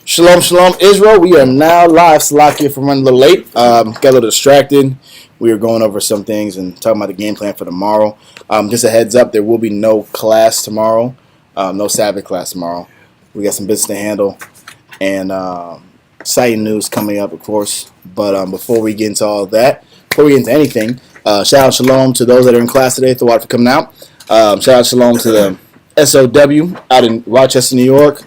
Shalom, shalom, Israel. We are now live. Salakia for running a little late. Got a little distracted. We were going over some things and talking about the game plan for tomorrow. Just a heads up, there will be no class tomorrow. No Sabbath class tomorrow. We got some business to handle and exciting news coming up, of course. But before we get into all of that, before we get into anything, shout out shalom to those that are in class today. Thank you for coming out. Shout out shalom to the SOW out in Rochester, New York.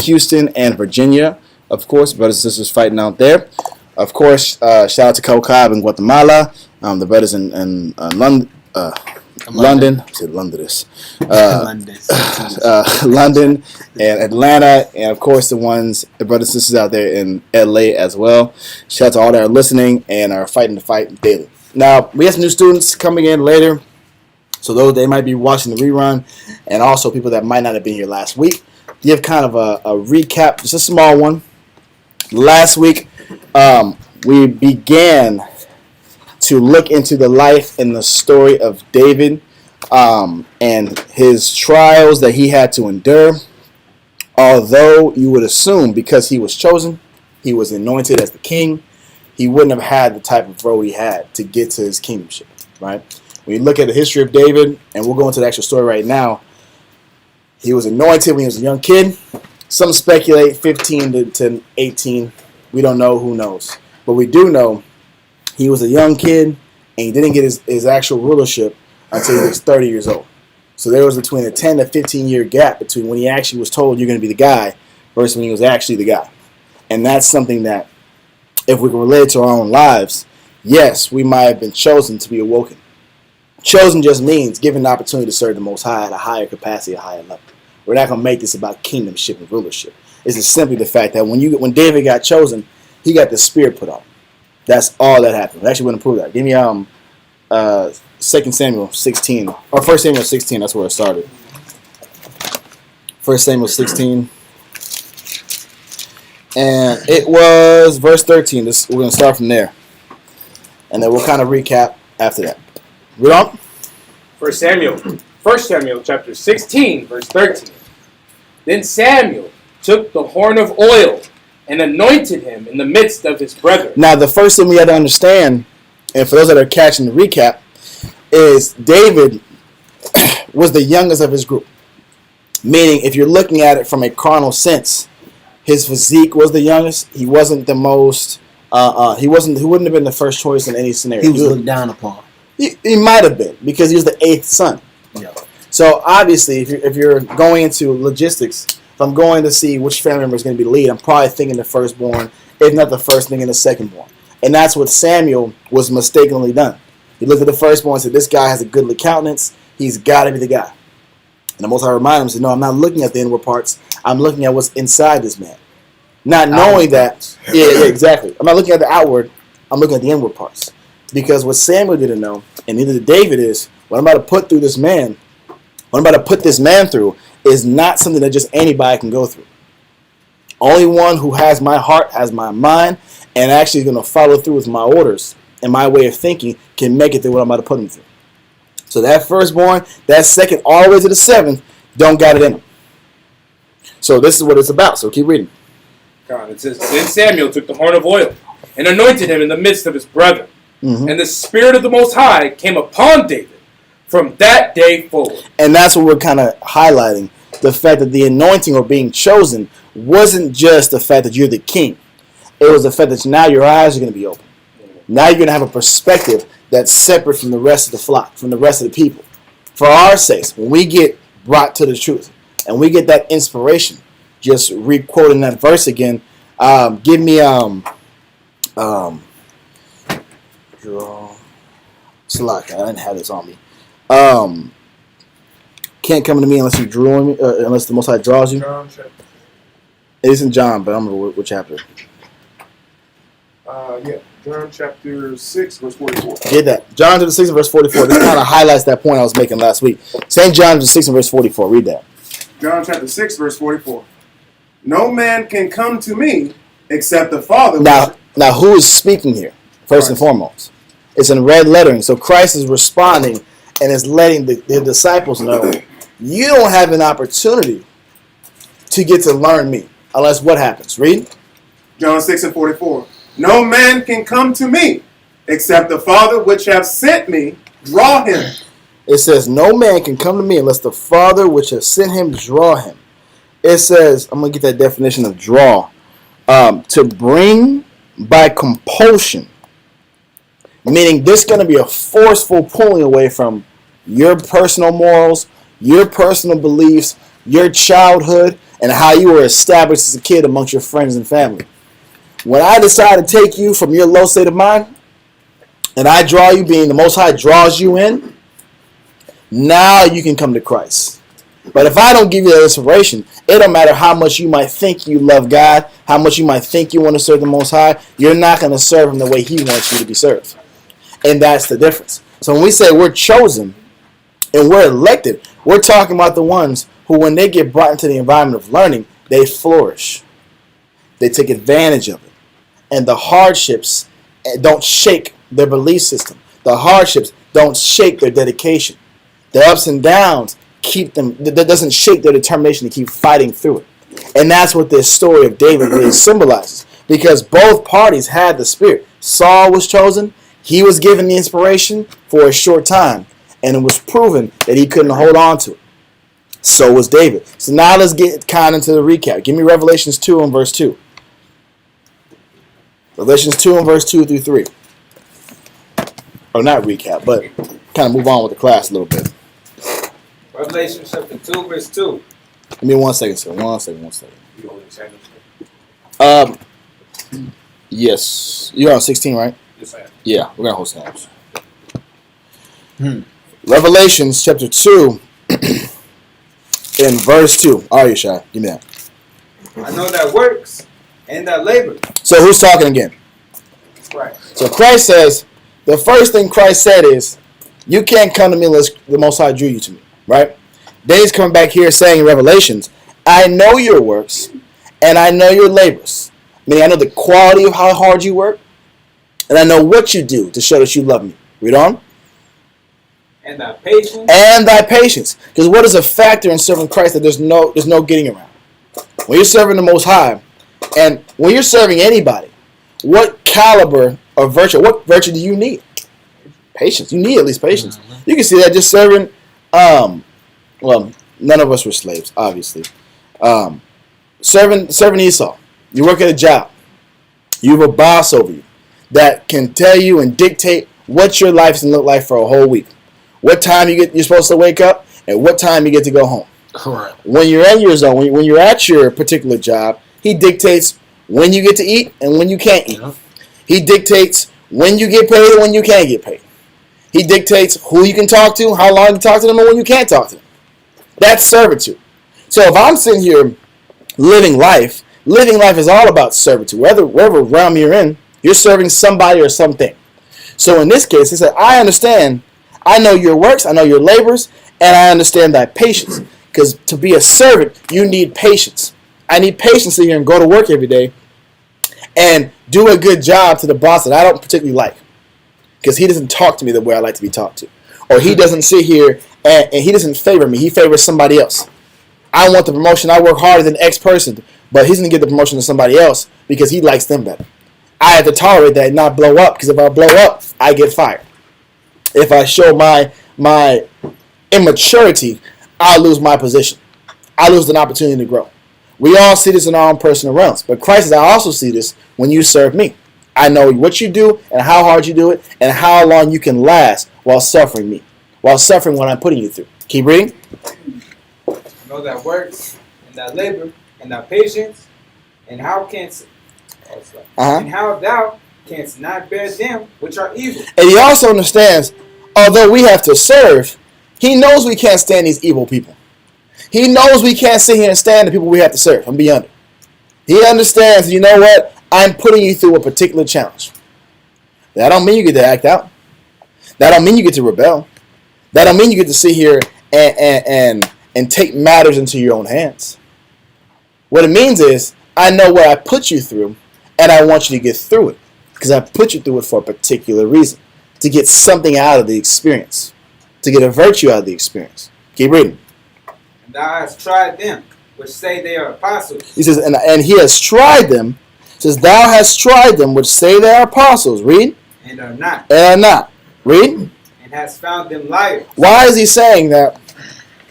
Houston and Virginia, of course, brothers and sisters fighting out there. Of course, shout out to Cocab in Guatemala, the brothers in London. London. I said London. London and Atlanta, and of course the brothers and sisters out there in LA as well. Shout out to all that are listening and are fighting the fight daily. Now we have some new students coming in later, so those they might be watching the rerun, and also people that might not have been here last week. Give kind of a recap, just a small one. Last week, we began to look into the life and the story of David and his trials that he had to endure. Although you would assume because he was chosen, he was anointed as the king, he wouldn't have had the type of road he had to get to his kingdomship, right? When you look at the history of David, and we'll go into the actual story right now, he was anointed when he was a young kid. Some speculate 15 to 18. We don't know. Who knows? But we do know he was a young kid, and he didn't get his actual rulership until he was 30 years old. So there was between a 10 to 15-year gap between when he actually was told you're going to be the guy versus when he was actually the guy. And that's something that, if we can relate it to our own lives, yes, we might have been chosen to be awoken. Chosen just means given the opportunity to serve the Most High at a higher capacity, a higher level. We're not going to make this about kingdomship and rulership. It's just simply the fact that when David got chosen, he got the spirit put on. That's all that happened. I actually wouldn't prove that. Give me 2 Samuel 16 or 1 Samuel 16. That's where it started. 1 Samuel 16, and it was verse 13. We're going to start from there, and then we'll kind of recap after that. Read on. 1 Samuel chapter 16, verse 13. Then Samuel took the horn of oil and anointed him in the midst of his brethren. Now, the first thing we have to understand, and for those that are catching the recap, is David was the youngest of his group. Meaning, if you're looking at it from a carnal sense, his physique was the youngest. He wasn't the most. He wouldn't have been the first choice in any scenario. He was looked down upon. He might have been because he was the 8th son. Yeah. So obviously, if you're going into logistics, if I'm going to see which family member is going to be the lead, I'm probably thinking the firstborn, if not the first, thinking the secondborn. And that's what Samuel was mistakenly done. He looked at the firstborn and said, "This guy has a goodly countenance. He's got to be the guy." And the Most High reminded him, said, "No, I'm not looking at the inward parts. I'm looking at what's inside this man." Not knowing that, yeah, exactly. I'm not looking at the outward. I'm looking at the inward parts. Because what Samuel didn't know, and neither did David, is what I'm about to put through this man, what I'm about to put this man through, is not something that just anybody can go through. Only one who has my heart, has my mind, and actually is going to follow through with my orders and my way of thinking can make it through what I'm about to put him through. So that firstborn, that second, all the way to the 7th, don't got it in them. So this is what it's about. So keep reading. God, it says, Then Samuel took the horn of oil and anointed him in the midst of his brethren. Mm-hmm. And the Spirit of the Most High came upon David from that day forward. And that's what we're kind of highlighting. The fact that the anointing or being chosen wasn't just the fact that you're the king. It was the fact that now your eyes are going to be open. Now you're going to have a perspective that's separate from the rest of the flock, from the rest of the people. For our sakes, when we get brought to the truth and we get that inspiration, just re-quoting that verse again, give me Slack. I didn't have this on me. Can't come to me unless you drew on me, unless the Most High draws you. John chapter. It isn't John, but I don't remember what chapter. John chapter 6, verse 44. Get that. John chapter 6 verse 44. This kind of highlights that point I was making last week. St. John chapter 6 verse 44. Read that. John chapter 6, verse 44. No man can come to me except the Father. Now who is speaking here? First and foremost. It's in red lettering. So Christ is responding and is letting the disciples know, you don't have an opportunity to get to learn me. Unless what happens? Read. John 6 and 44. No man can come to me except the Father which hath sent me draw him. It says, no man can come to me unless the Father which has sent him draw him. It says, I'm going to get that definition of draw. To bring by compulsion. Meaning this is going to be a forceful pulling away from your personal morals, your personal beliefs, your childhood, and how you were established as a kid amongst your friends and family. When I decide to take you from your low state of mind, and I draw you, being the Most High draws you in, now you can come to Christ. But if I don't give you that inspiration, it don't matter how much you might think you love God, how much you might think you want to serve the Most High, you're not going to serve Him the way He wants you to be served. And that's the difference. So when we say we're chosen and we're elected, we're talking about the ones who, when they get brought into the environment of learning, they flourish. They take advantage of it. And the hardships don't shake their belief system. The hardships don't shake their dedication. The ups and downs keep them, that doesn't shake their determination to keep fighting through it. And that's what this story of David really symbolizes. Because both parties had the Spirit. Saul was chosen. He was given the inspiration for a short time. And it was proven that he couldn't hold on to it. So was David. So now let's get kind of into the recap. Give me Revelations 2 and verse 2. Revelations 2 and verse 2 through 3. Or not recap, but kind of move on with the class a little bit. Revelation chapter 2, verse 2. Give me 1 second, sir. One second. You holding Samuel? Yes. You're on 16, right? Yes, I am. Yeah, we're going to hold Sam's. Revelations chapter 2 in verse 2. Are you shy? Give me that. I know that works and that labor. So who's talking again? Right. So Christ says, the first thing Christ said is, you can't come to me unless the Most High drew you to me, right? Then he's coming back here saying in Revelations, I know your works and I know your labors. Meaning I know the quality of how hard you work and I know what you do to show that you love me. Read on. And thy patience. And thy patience. Because what is a factor in serving Christ that there's no getting around? When you're serving the Most High, and when you're serving anybody, what caliber of virtue, what virtue do you need? Patience. You need at least patience. You can see that just serving, well, none of us were slaves, obviously. Serving Esau. You work at a job. You have a boss over you that can tell you and dictate what your life is going to look like for a whole week. What time you're supposed to wake up and what time you get to go home. Correct. When you're in your zone, when you're at your particular job, he dictates when you get to eat and when you can't eat. Yeah. He dictates when you get paid and when you can't get paid. He dictates who you can talk to, how long you can talk to them, and when you can't talk to them. That's servitude. So if I'm sitting here living life is all about servitude. Wherever realm you're in, you're serving somebody or something. So in this case, he said, I understand. I know your works, I know your labors, and I understand thy patience. Because to be a servant, you need patience. I need patience to sit here and go to work every day and do a good job to the boss that I don't particularly like. Because he doesn't talk to me the way I like to be talked to. Or he doesn't sit here and he doesn't favor me. He favors somebody else. I want the promotion. I work harder than X person, but he's going to get the promotion to somebody else because he likes them better. I have to tolerate that and not blow up, because if I blow up, I get fired. If I show my immaturity, I'll lose my position. I lose an opportunity to grow. We all see this in our own personal realms. But Christ says, I also see this when you serve me. I know what you do and how hard you do it and how long you can last while suffering me, while suffering what I'm putting you through. Keep reading. I know that works and that labor and that patience, and how canst and how thou canst not bear them which are evil. And he also understands, although we have to serve, he knows we can't stand these evil people. He knows we can't sit here and stand the people we have to serve and be under. He understands, you know what? I'm putting you through a particular challenge. That don't mean you get to act out. That don't mean you get to rebel. That don't mean you get to sit here and take matters into your own hands. What it means is, I know what I put you through, and I want you to get through it. Because I put you through it for a particular reason. To get something out of the experience. To get a virtue out of the experience. Keep reading. And thou hast tried them which say they are apostles. He says, and he has tried them. He says, thou hast tried them, which say they are apostles. Read. And are not. And are not. Read. And has found them liars. Why is he saying that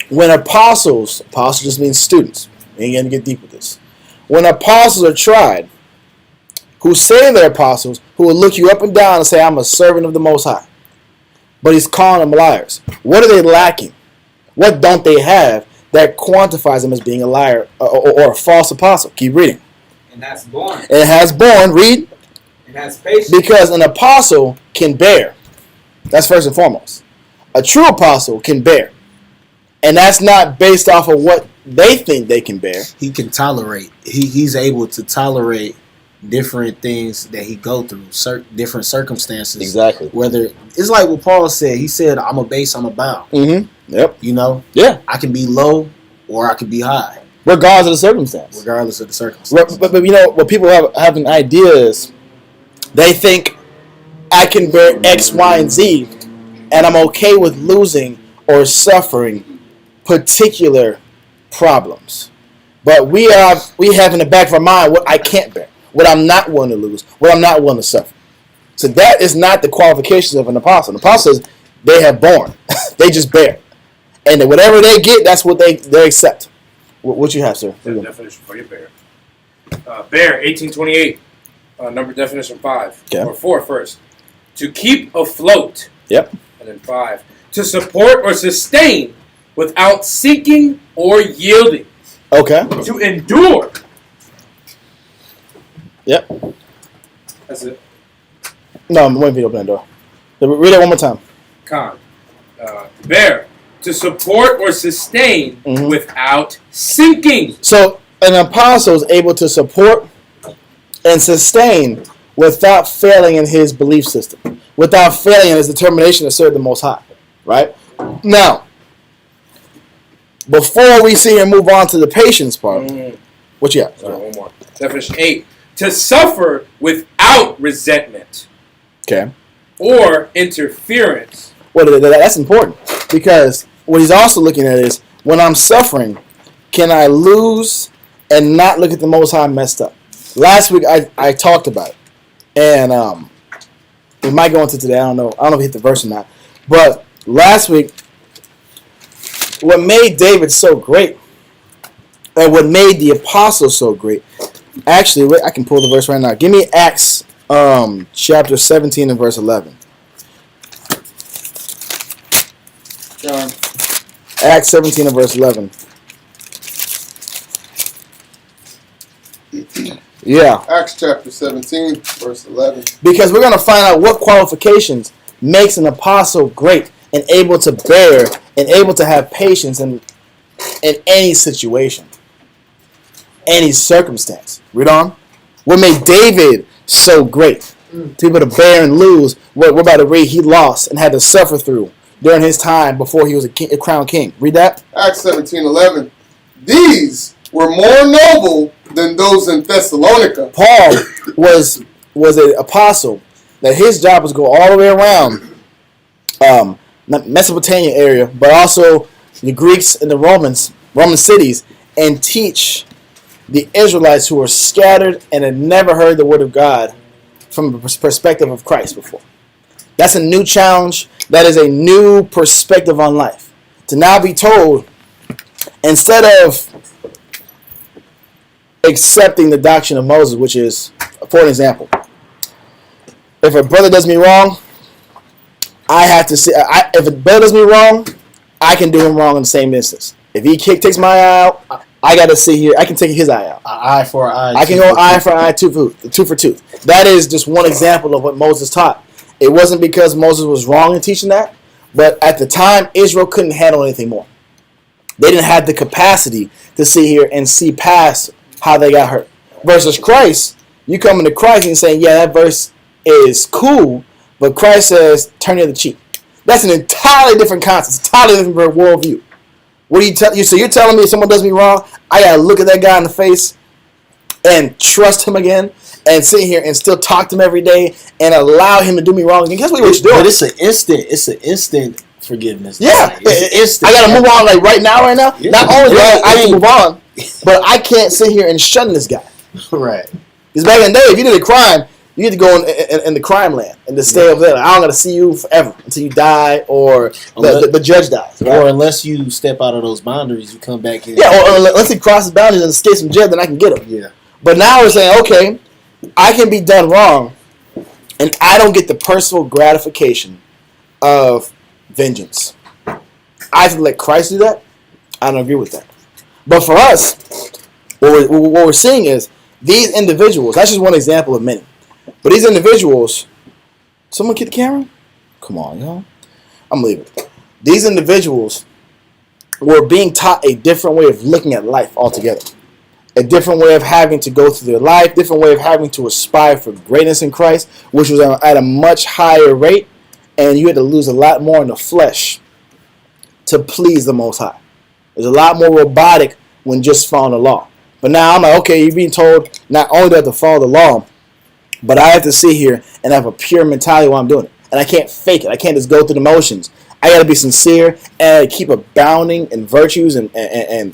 when apostles just means students. We ain't going to get deep with this. When apostles are tried, who say they're apostles, who will look you up and down and say, I'm a servant of the Most High. But he's calling them liars. What are they lacking? What don't they have that quantifies them as being a liar or a false apostle? Keep reading. And has borne. It has borne, read. And has patience. Because an apostle can bear. That's first and foremost. A true apostle can bear. And that's not based off of what they think they can bear. He can tolerate. He's able to tolerate different things that he go through, different circumstances. Exactly. Whether it's like what Paul said. He said, "I'm a base, I'm a bound." Mm-hmm. Yep. You know. Yeah. I can be low or I can be high, regardless of the circumstance. Regardless of the circumstance. But you know what people have an idea is they think I can bear X, Y, and Z, and I'm okay with losing or suffering particular problems. But we have in the back of our mind what I can't bear, what I'm not willing to lose, what I'm not willing to suffer. So that is not the qualifications of an apostle. An apostle says they have borne. They just bear. And whatever they get, that's what they accept. What you have, sir? The definition for you, bear. Bear, 1828. Number definition 5. Okay. Or 4 first. To keep afloat. Yep. And then 5. To support or sustain without sinking or yielding. Okay. To endure. Yep. That's it. No, I'm waiting for you to open that door. Read it one more time. Bear. To support or sustain without sinking. So an apostle is able to support and sustain without failing in his belief system, without failing in his determination to serve the Most High. Right? Now, before we see and move on to the patience part, what you have? One more. Definition 8. To suffer without resentment. Okay. Or interference. Well, that's important because what he's also looking at is when I'm suffering, can I lose and not look at the Most High messed up? Last week I talked about it, and we might go into today. I don't know if we hit the verse or not, but last week what made David so great and what made the apostles so great. Actually, I can pull the verse right now. Give me Acts chapter 17 and verse 11. John. Acts 17 and verse 11. Yeah. Acts chapter 17, verse 11. Because we're going to find out what qualifications makes an apostle great and able to bear and able to have patience in any situation, any circumstance. Read on. What made David so great? To be able to bear and lose what we're about to read he lost and had to suffer through during his time before he was a crowned king. Read that. Acts 17:11. These were more noble than those in Thessalonica. Paul was an apostle that his job was to go all the way around not Mesopotamia area, but also the Greeks and the Roman cities, and teach the Israelites who were scattered and had never heard the word of God from the perspective of Christ before. That's a new challenge. That is a new perspective on life. To now be told, instead of accepting the doctrine of Moses, which is, for an example, if a brother does me wrong, I have to say, if a brother does me wrong, I can do him wrong in the same instance. If he takes my eye out, I got to sit here. I can take his eye out. Eye for eye. I can go eye for eye, tooth for tooth. That is just one example of what Moses taught. It wasn't because Moses was wrong in teaching that, but at the time, Israel couldn't handle anything more. They didn't have the capacity to sit here and see past how they got hurt. Versus Christ, you come into Christ and saying, yeah, that verse is cool, but Christ says, turn the other cheek. That's an entirely different concept, entirely different worldview. What do you tell you? So you're telling me if someone does me wrong, I gotta look at that guy in the face and trust him again, and sit here and still talk to him every day and allow him to do me wrong again? Guess what he was doing? But it's an instant forgiveness. Yeah, it's instant. I gotta move on like right now. Yeah. Not only do I have to move on. But I can't sit here and shun this guy. Right. Because back in the day, if you did a crime, you had to go in the crime land and to stay over there. Like, I don't got to see you forever until you die or the judge dies. Right? Or unless you step out of those boundaries, you come back in. Yeah, or unless he crosses boundaries and escapes from jail, then I can get him. Yeah. But now we're saying, okay, I can be done wrong, and I don't get the personal gratification of vengeance. I have to let Christ do that. I don't agree with that. But for us, what we're seeing is these individuals, that's just one example of many. But these individuals, someone get the camera? Come on, y'all. I'm leaving. These individuals were being taught a different way of looking at life altogether. A different way of having to go through their life, different way of having to aspire for greatness in Christ, which was at a much higher rate, and you had to lose a lot more in the flesh to please the Most High. There's a lot more robotic when just following the law. But now I'm like, okay, you're being told not only do I have to follow the law, but I have to sit here and have a pure mentality while I'm doing it. And I can't fake it. I can't just go through the motions. I got to be sincere and keep abounding in virtues and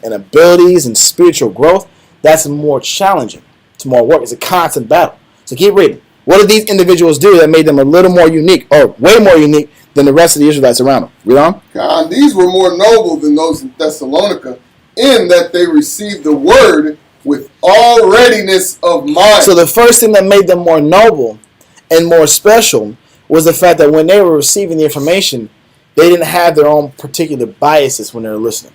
abilities and spiritual growth. That's more challenging. It's more work. It's a constant battle. So keep reading. What did these individuals do that made them a little more unique, or way more unique than the rest of the Israelites around them? Read on. God, these were more noble than those in Thessalonica, in that they received the word with all readiness of mind. So the first thing that made them more noble and more special was the fact that when they were receiving the information, they didn't have their own particular biases when they were listening.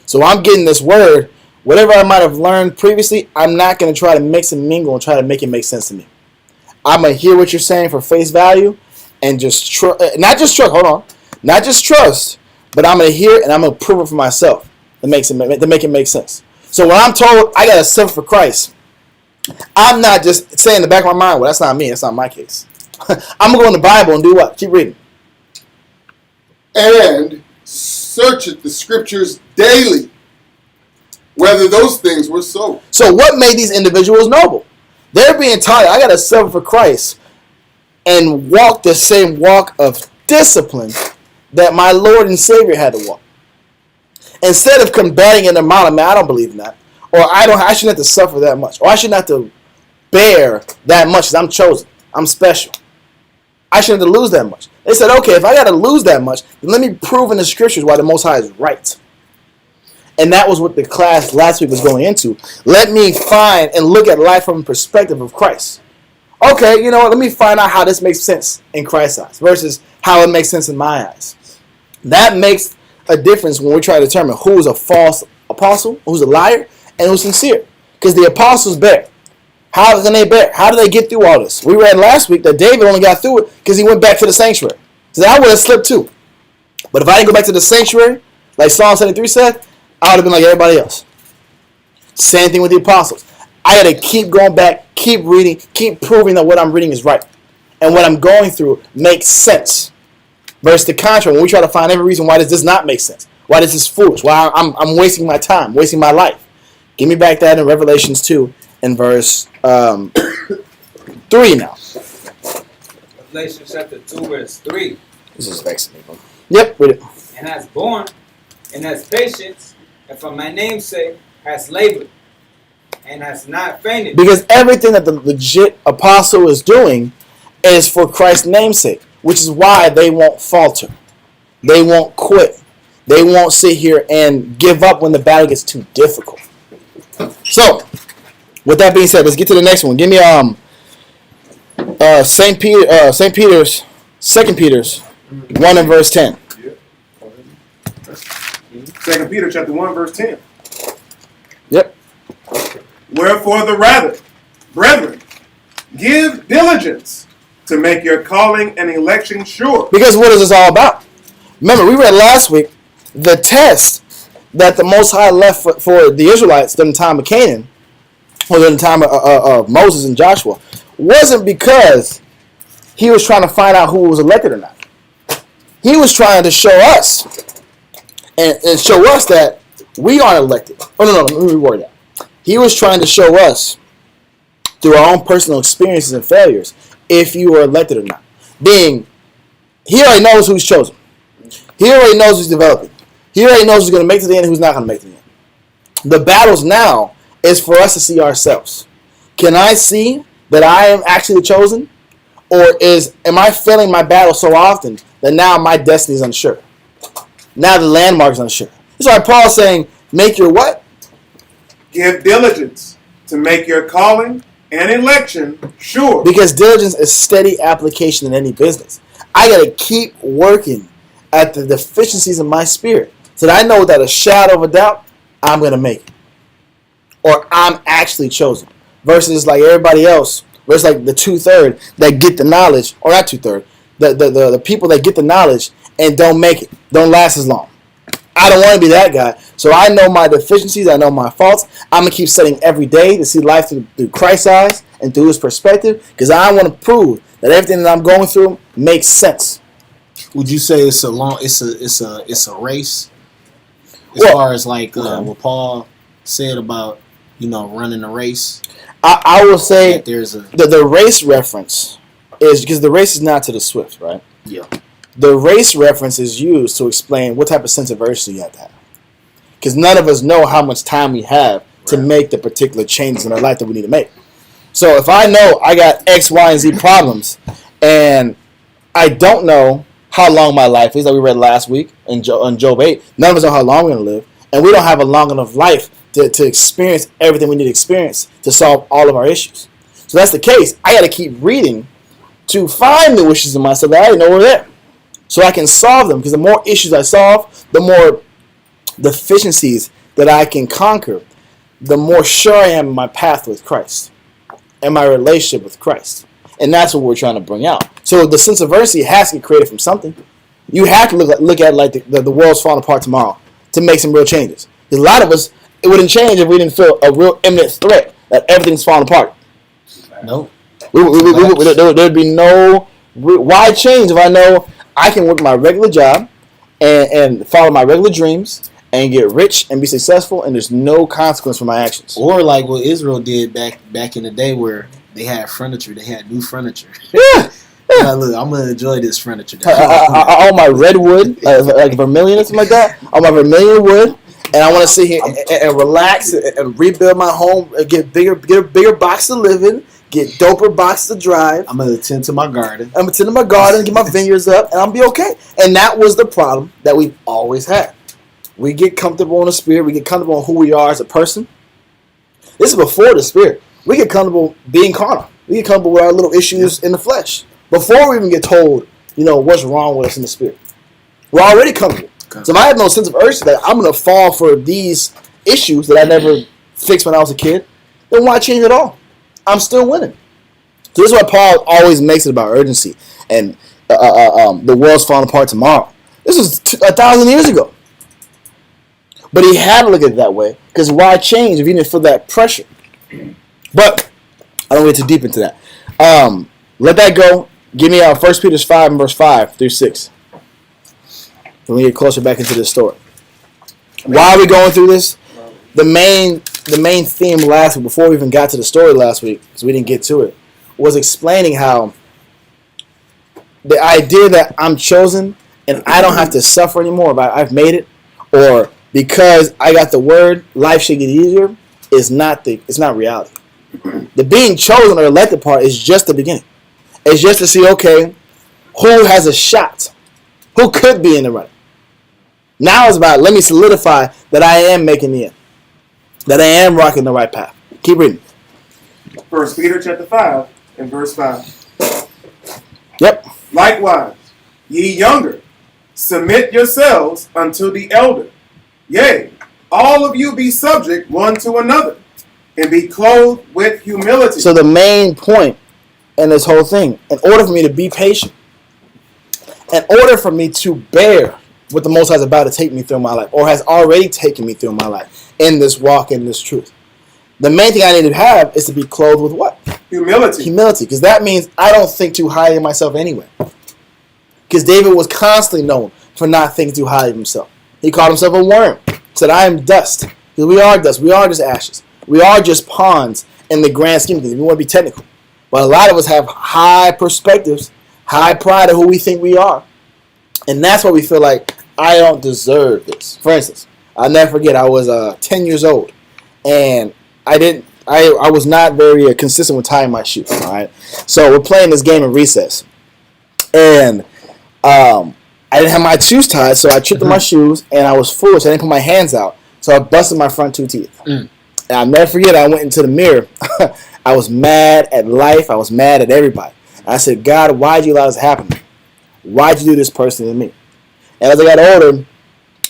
So I'm getting this word. Whatever I might have learned previously, I'm not going to try to mix and mingle and try to make it make sense to me. I'm going to hear what you're saying for face value and just not just trust, but I'm going to hear it and I'm going to prove it for myself to make it make sense. So when I'm told I got to suffer for Christ, I'm not just saying in the back of my mind, well, that's not me. That's not my case. I'm going to go in the Bible and do what? Keep reading. And searcheth the scriptures daily, whether those things were so. So what made these individuals noble? They're being taught, I got to suffer for Christ and walk the same walk of discipline that my Lord and Savior had to walk. Instead of combating in their mind, man, I don't believe in that. Or I shouldn't have to suffer that much. Or I shouldn't have to bear that much because I'm chosen. I'm special. I shouldn't have to lose that much. They said, okay, if I got to lose that much, then let me prove in the scriptures why the Most High is right. And that was what the class last week was going into. Let me find and look at life from the perspective of Christ. Okay, you know what? Let me find out how this makes sense in Christ's eyes versus how it makes sense in my eyes. That makes a difference when we try to determine who is a false apostle, who's a liar, and who's sincere. Because the apostles bear. How can they bear? How do they get through all this? We read last week that David only got through it because he went back to the sanctuary. So I would have slipped too. But if I didn't go back to the sanctuary, like Psalm 73 said, I would have been like everybody else. Same thing with the apostles. I got to keep going back, keep reading, keep proving that what I'm reading is right. And what I'm going through makes sense. Versus the contrary, when we try to find every reason why this does not make sense. Why this is foolish. Why I'm wasting my time, wasting my life. Give me back that in Revelations 2 and verse 3 now. Revelation chapter 2, verse 3. This is vexing me, bro. Yep, read it. And has borne, and has patience, and for my name's sake has labored, and has not fainted. Because everything that the legit apostle is doing is for Christ's name's sake, which is why they won't falter. They won't quit. They won't sit here and give up when the battle gets too difficult. So, with that being said, let's get to the next one. Give me St. Peter's 2 Peter's 1 and verse 10. 2 Peter chapter 1, verse 10. Yep. Wherefore the rather, brethren, give diligence to make your calling and election sure. Because what is this all about? Remember, we read last week the test that the Most High left for the Israelites during the time of Canaan, or during the time of Moses and Joshua, wasn't because he was trying to find out who was elected or not. He was trying to show us and show us that we aren't elected. Oh, no, let me reword that. He was trying to show us through our own personal experiences and failures if you were elected or not. Being, he already knows who's chosen. He already knows who's developing. He already knows who's going to make it to the end and who's not going to make it to the end. The battles now is for us to see ourselves. Can I see that I am actually the chosen? Or am I failing my battle so often that now my destiny is unsure? Now the landmark is unsure. That's why Paul's saying, make your what? Give diligence to make your calling and election sure. Because diligence is steady application in any business. I got to keep working at the deficiencies of my spirit so that I know without a shadow of a doubt, I'm going to make it. Or I'm actually chosen. Versus like everybody else, versus like the 2/3 that get the knowledge, or not 2/3, the people that get the knowledge and don't make it, don't last as long. I don't want to be that guy. So I know my deficiencies, I know my faults. I'm going to keep studying every day to see life through Christ's eyes and through his perspective, because I want to prove that everything that I'm going through makes sense. Would you say it's a race? As far as like what Paul said about, running a race. I will say there's the race reference is because the race is not to the swift, right? Yeah. The race reference is used to explain what type of sense of urgency you have to have. Because none of us know how much time we have to make the particular changes in our life that we need to make. So if I know I got X, Y, and Z problems, and I don't know how long my life is, like we read last week on Job 8, none of us know how long we're going to live, and we don't have a long enough life to experience everything we need to experience to solve all of our issues. So that's the case. I got to keep reading to find the wishes of myself that I didn't know were there, so I can solve them. Because the more issues I solve, the more deficiencies that I can conquer, the more sure I am in my path with Christ and my relationship with Christ. And that's what we're trying to bring out. So the sense of urgency has to get created from something. You have to look at like the world's falling apart tomorrow to make some real changes. Because a lot of us, it wouldn't change if we didn't feel a real imminent threat that everything's falling apart. No. There'd be no... Why change if I know I can work my regular job and follow my regular dreams and get rich and be successful, and there's no consequence for my actions? Or like what Israel did back in the day, where they had furniture, they had new furniture. Yeah. Now, look, I'm gonna enjoy this furniture. All my redwood, like vermilion or something like that. All my vermilion wood, and I want to sit here and relax and rebuild my home, and get a bigger box to live in, get doper boxes to drive. I'm gonna attend to my garden. I'm gonna attend to my garden, get my vineyards up, and I'll be okay. And that was the problem that we've always had. We get comfortable in the spirit. We get comfortable in who we are as a person. This is before the spirit. We get comfortable being carnal. We get comfortable with our little issues in the flesh before we even get told, what's wrong with us in the spirit. We're already comfortable. Okay. So if I have no sense of urgency that I'm going to fall for these issues that I never fixed when I was a kid, then why change at all? I'm still winning. So this is why Paul always makes it about urgency and the world's falling apart tomorrow. This was 1,000 years ago. But he had to look at it that way, because why change if he didn't feel that pressure? But I don't get too deep into that. Let that go. Give me 1 Peter 5 and verse 5 through 6. When we get closer back into this story. Why are we going through this? The main theme last week, before we even got to the story last week, because we didn't get to it, was explaining how the idea that I'm chosen and I don't have to suffer anymore, but I've made it, or because I got the word, life should get easier, it's not reality. The being chosen or elected part is just the beginning. It's just to see, okay, who has a shot? Who could be in the running? Now it's about, let me solidify that I am making the end. That I am rocking the right path. Keep reading. 1 Peter chapter 5 and verse 5. Yep. Likewise, ye younger, submit yourselves unto the elder. Yea, all of you be subject one to another, and be clothed with humility. So the main point in this whole thing, in order for me to be patient, in order for me to bear what the Most High is about to take me through my life, or has already taken me through my life, in this walk, in this truth, the main thing I need to have is to be clothed with what? Humility. Humility, because that means I don't think too highly of myself anyway. Because David was constantly known for not thinking too highly of himself. He called himself a worm. He said, I am dust. Because we are dust. We are just ashes. We are just pawns in the grand scheme of things. We want to be technical. But a lot of us have high perspectives, high pride of who we think we are. And that's why we feel like, I don't deserve this. For instance, I'll never forget, I was 10 years old. and I was not very consistent with tying my shoes. All right, so we're playing this game in recess, and I didn't have my shoes tied, so I tripped on my shoes, and I was foolish. I didn't put my hands out, so I busted my front 2 teeth. And I'll never forget. I went into the mirror. I was mad at life. I was mad at everybody. I said, God, why'd you allow this to happen to me? Why'd you do this personally to me? And as I got older,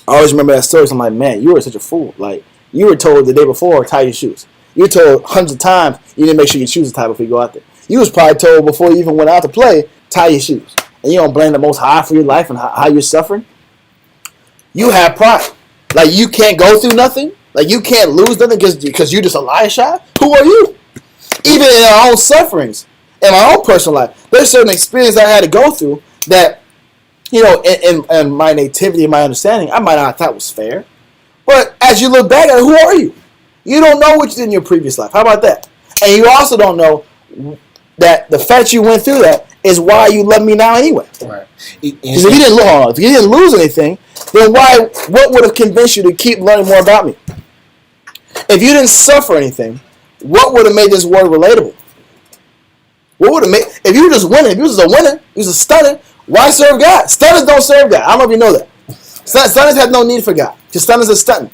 I always remember that story. So I'm like, man, you were such a fool. Like, you were told the day before, tie your shoes. You were told hundreds of times, you didn't make sure your shoes are tied before you go out there. You was probably told before you even went out to play, tie your shoes. And you don't blame the Most High for your life and how you're suffering. You have pride. Like, you can't go through nothing. Like, you can't lose nothing because you're just a liar shy. Who are you? Even in our own sufferings, in my own personal life, there's certain experience I had to go through that, in my nativity and my understanding, I might not have thought was fair. But as you look back at it, who are you? You don't know what you did in your previous life. How about that? And you also don't know that the fact you went through that is why you love me now anyway. Right. Because if you didn't lose anything, then what would have convinced you to keep learning more about me? If you didn't suffer anything, what would have made this word relatable? What would have made, if you were just winning, if you was a winner, you was a stunner, why serve God? Stunners don't serve God. I don't know if you know that. Stunners have no need for God. Because stunners are stunting.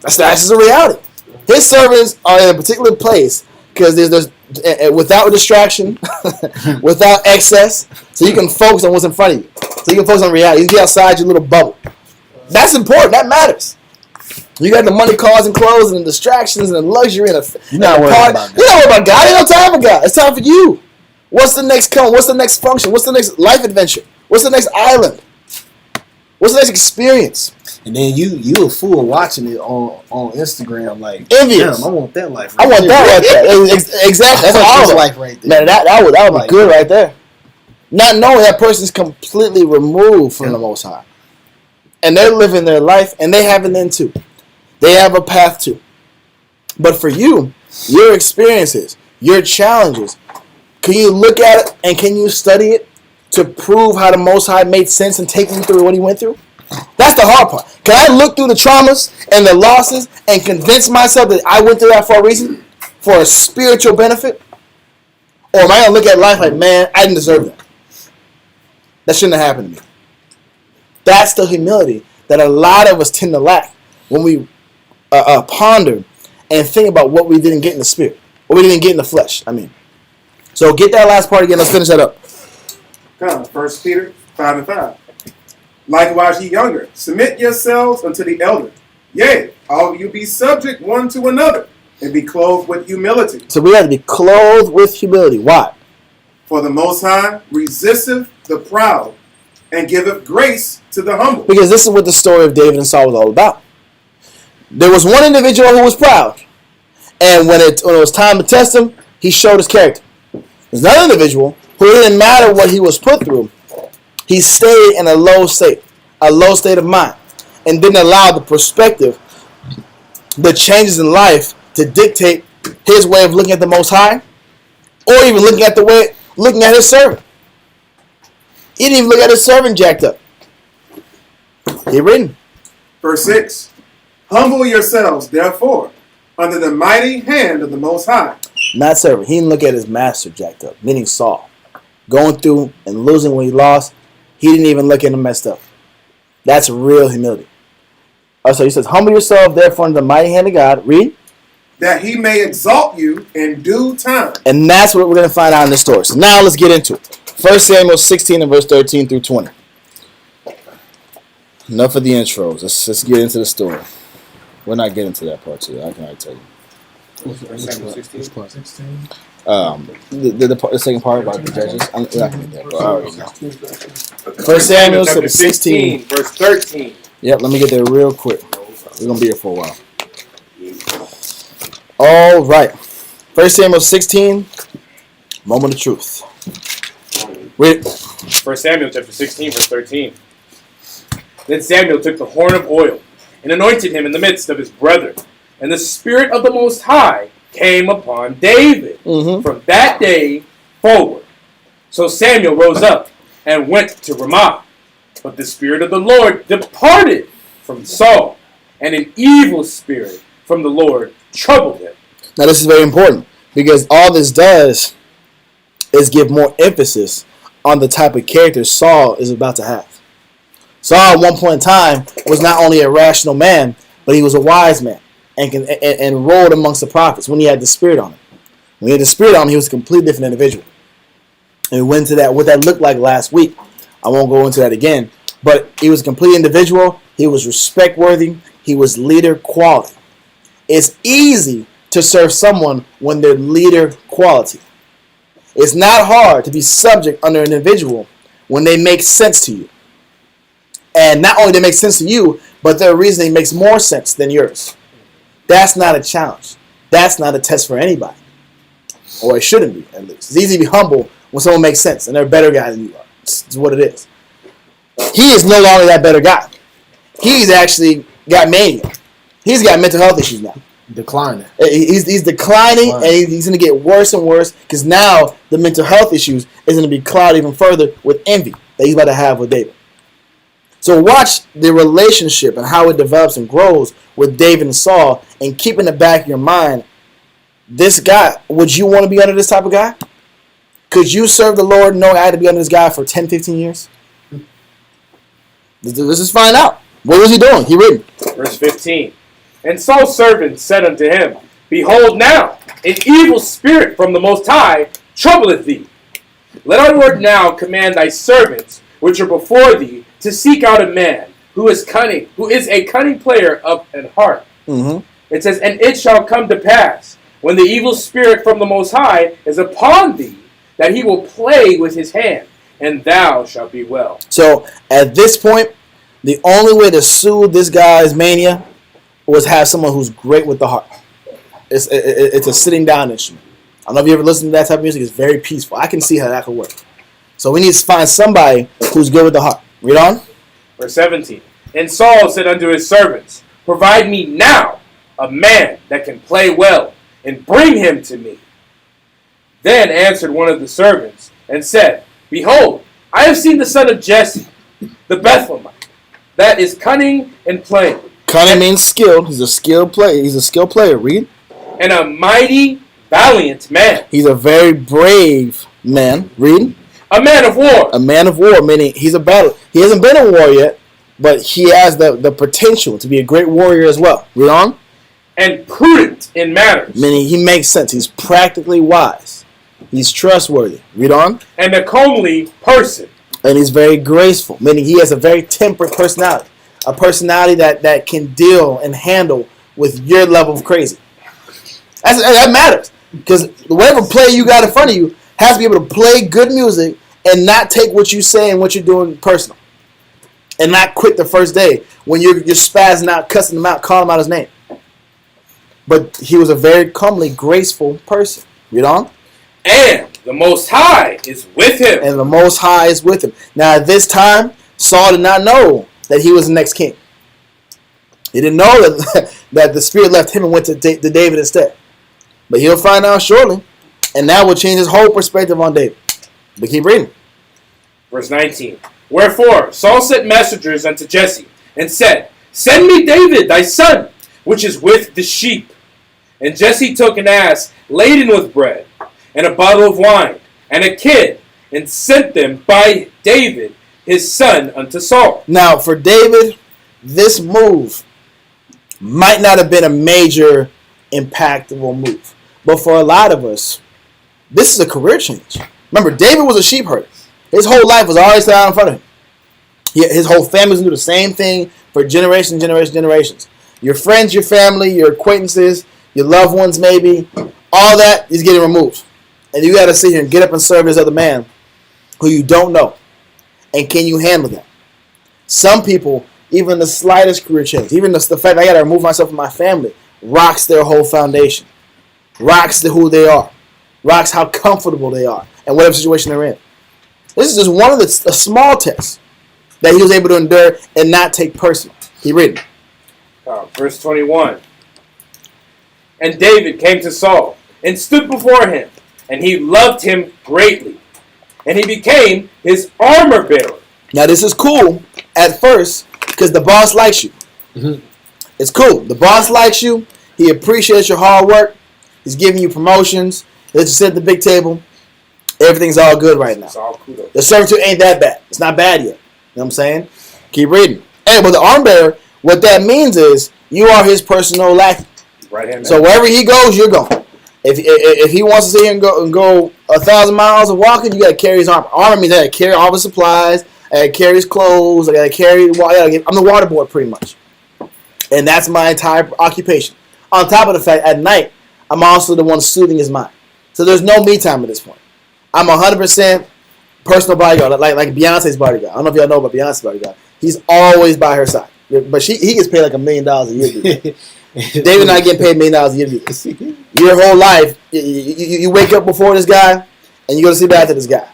That's just a reality. His servants are in a particular place because there's without distraction, without excess, so you can focus on what's in front of you. So you can focus on reality. You get outside your little bubble. That's important. That matters. You got the money, cars, and clothes, and the distractions, and the luxury, and you're not worried about that. You're not worried about God. Ain't no time for God. It's time for you. What's the next come? What's the next function? What's the next life adventure? What's the next island? What's the next experience? And then you a fool watching it on Instagram, like envious. Damn, I want that life. I want that right there. Exactly. That's all life right there. Man, that would be good right there. Not knowing that person's completely removed from the Most High, and they're living their life, and they have an end too. They have a path too. But for you, your experiences, your challenges, can you look at it and can you study it to prove how the Most High made sense and take you through what he went through? That's the hard part. Can I look through the traumas and the losses and convince myself that I went through that for a reason? For a spiritual benefit? Or am I going to look at life like, man, I didn't deserve that. That shouldn't have happened to me. That's the humility that a lot of us tend to lack when we ponder and think about what we didn't get in the spirit. What we didn't get in the flesh, So get that last part again. Let's finish that up. Come, 1 Peter 5:5. Likewise, ye younger, submit yourselves unto the elder. Yea, all of you be subject one to another, and be clothed with humility. So we have to be clothed with humility. Why? For the Most High resisteth the proud, and giveth grace to the humble. Because this is what the story of David and Saul was all about. There was one individual who was proud, and when it was time to test him, he showed his character. There's another individual who, it didn't matter what he was put through, he stayed in a low state of mind, and didn't allow the perspective, the changes in life, to dictate his way of looking at the Most High, or even looking at his servant. He didn't even look at his servant jacked up. He written. Verse 6. Humble yourselves, therefore, under the mighty hand of the Most High. Not servant. He didn't look at his master jacked up, meaning Saul. Going through and losing what he lost, he didn't even look at him messed up. That's real humility. So he says, humble yourself, therefore, under the mighty hand of God. Read. That he may exalt you in due time. And that's what we're going to find out in this story. So now let's get into it. 1 Samuel 16 and verse 13 through 20. Enough of the intros. Let's get into the story. We're not getting to that part today. I can already tell you. Samuel 16. The second part about the judges. We're not going to get there, but I already know. 1 Samuel 16 verse 13. Yep, let me get there real quick. We're going to be here for a while. All right. 1 Samuel 16, moment of truth. Read it. 1 Samuel chapter 16, verse 13. Then Samuel took the horn of oil and anointed him in the midst of his brethren. And the Spirit of the Most High came upon David from that day forward. So Samuel rose up and went to Ramah. But the Spirit of the Lord departed from Saul, and an evil spirit from the Lord troubled him. Now this is very important because all this does is give more emphasis on the type of character Saul is about to have. Saul at one point in time was not only a rational man, but he was a wise man and rolled amongst the prophets when he had the Spirit on him. When he had the Spirit on him, he was a completely different individual. And we went into that, what that looked like last week. I won't go into that again. But he was a complete individual. He was respect worthy. He was leader quality. It's easy to serve someone when they're leader quality. It's not hard to be subject under an individual when they make sense to you. And not only do they make sense to you, but their reasoning makes more sense than yours. That's not a challenge. That's not a test for anybody. Or it shouldn't be, at least. It's easy to be humble when someone makes sense and they're a better guy than you are. It's what it is. He is no longer that better guy. He's actually got mania. He's got mental health issues now. Declining. He's declining, and he's going to get worse and worse because now the mental health issues is going to be clouded even further with envy that he's about to have with David. So watch the relationship and how it develops and grows with David and Saul, and keep in the back of your mind, this guy, would you want to be under this type of guy? Could you serve the Lord and know I had to be under this guy for 10, 15 years? Let's just find out. What was he doing? He reading. Verse 15. And Saul's servant said unto him, Behold now, an evil spirit from the Most High troubleth thee. Let our Lord now command thy servants, which are before thee, to seek out a man who is cunning, who is a cunning player of an harp. Mm-hmm. It says, And it shall come to pass, when the evil spirit from the Most High is upon thee, that he will play with his hand, and thou shalt be well. So, at this point, the only way to soothe this guy's mania was have someone who's great with the harp. It's a sitting down instrument. I don't know if you ever listen to that type of music. It's very peaceful. I can see how that could work. So we need to find somebody who's good with the harp. Read on. Verse 17. And Saul said unto his servants, Provide me now a man that can play well, and bring him to me. Then answered one of the servants, and said, Behold, I have seen the son of Jesse, the Bethlehemite, that is cunning and playing. Cunning means skilled. He's a skilled player. He's a skilled player. Read. And a mighty, valiant man. He's a very brave man. Read. A man of war. A man of war, meaning he's a battle. He hasn't been a war yet, but he has the potential to be a great warrior as well. Read on. And prudent in matters. Meaning he makes sense. He's practically wise. He's trustworthy. Read on. And a comely person. And he's very graceful, meaning he has a very temperate personality. A personality that can deal and handle with your level of crazy. That matters. Because whatever play you got in front of you has to be able to play good music and not take what you say and what you're doing personal. And not quit the first day when you're spazzing out, cussing him out, calling him out his name. But he was a very comely, graceful person. Read on. And the Most High is with him. And the Most High is with him. Now at this time, Saul did not know that he was the next king. He didn't know that the Spirit left him and went to David instead. But he'll find out shortly. And that will change his whole perspective on David. But keep reading. Verse 19. Wherefore Saul sent messengers unto Jesse, and said, Send me David thy son, which is with the sheep. And Jesse took an ass laden with bread, and a bottle of wine, and a kid, and sent them by David his son unto Saul. Now, for David, this move might not have been a major, impactful move. But for a lot of us, this is a career change. Remember, David was a sheep herder. His whole life was always out in front of him. His whole family was going to do the same thing for generations, generations. Your friends, your family, your acquaintances, your loved ones maybe, all that is getting removed. And you got to sit here and get up and serve this other man who you don't know. And can you handle that? Some people, even the slightest career change, even the fact I got to remove myself from my family, rocks their whole foundation. Rocks who they are. Rocks how comfortable they are and whatever situation they're in. This is just one of the small tests that he was able to endure and not take personal. Keep reading. Verse 21. And David came to Saul and stood before him, and he loved him greatly. And he became his armor bearer. Now this is cool at first because the boss likes you. Mm-hmm. It's cool. The boss likes you. He appreciates your hard work. He's giving you promotions. He lets you sit at the big table. Everything's all good right now. It's all kudos. The servitude ain't that bad. It's not bad yet. You know what I'm saying? Keep reading. Hey, but the arm bearer, what that means is you are his personal lackey. Right hand man. So wherever he goes, you're going. If he wants to sit here and go 1,000 miles of walking, you got to carry his armor. Armor means I got to carry all the supplies. I got to carry his clothes. I got to carry. I'm the water boy pretty much, and that's my entire occupation. On top of the fact, at night, I'm also the one soothing his mind. So there's no me time at this point. I'm 100% personal bodyguard, like Beyonce's bodyguard. I don't know if y'all know about Beyonce's bodyguard. He's always by her side, but he gets paid like $1 million a year. To do that. David and I getting paid $1 million a year to do this. Your whole life, you wake up before this guy, and you go to sleep after this guy.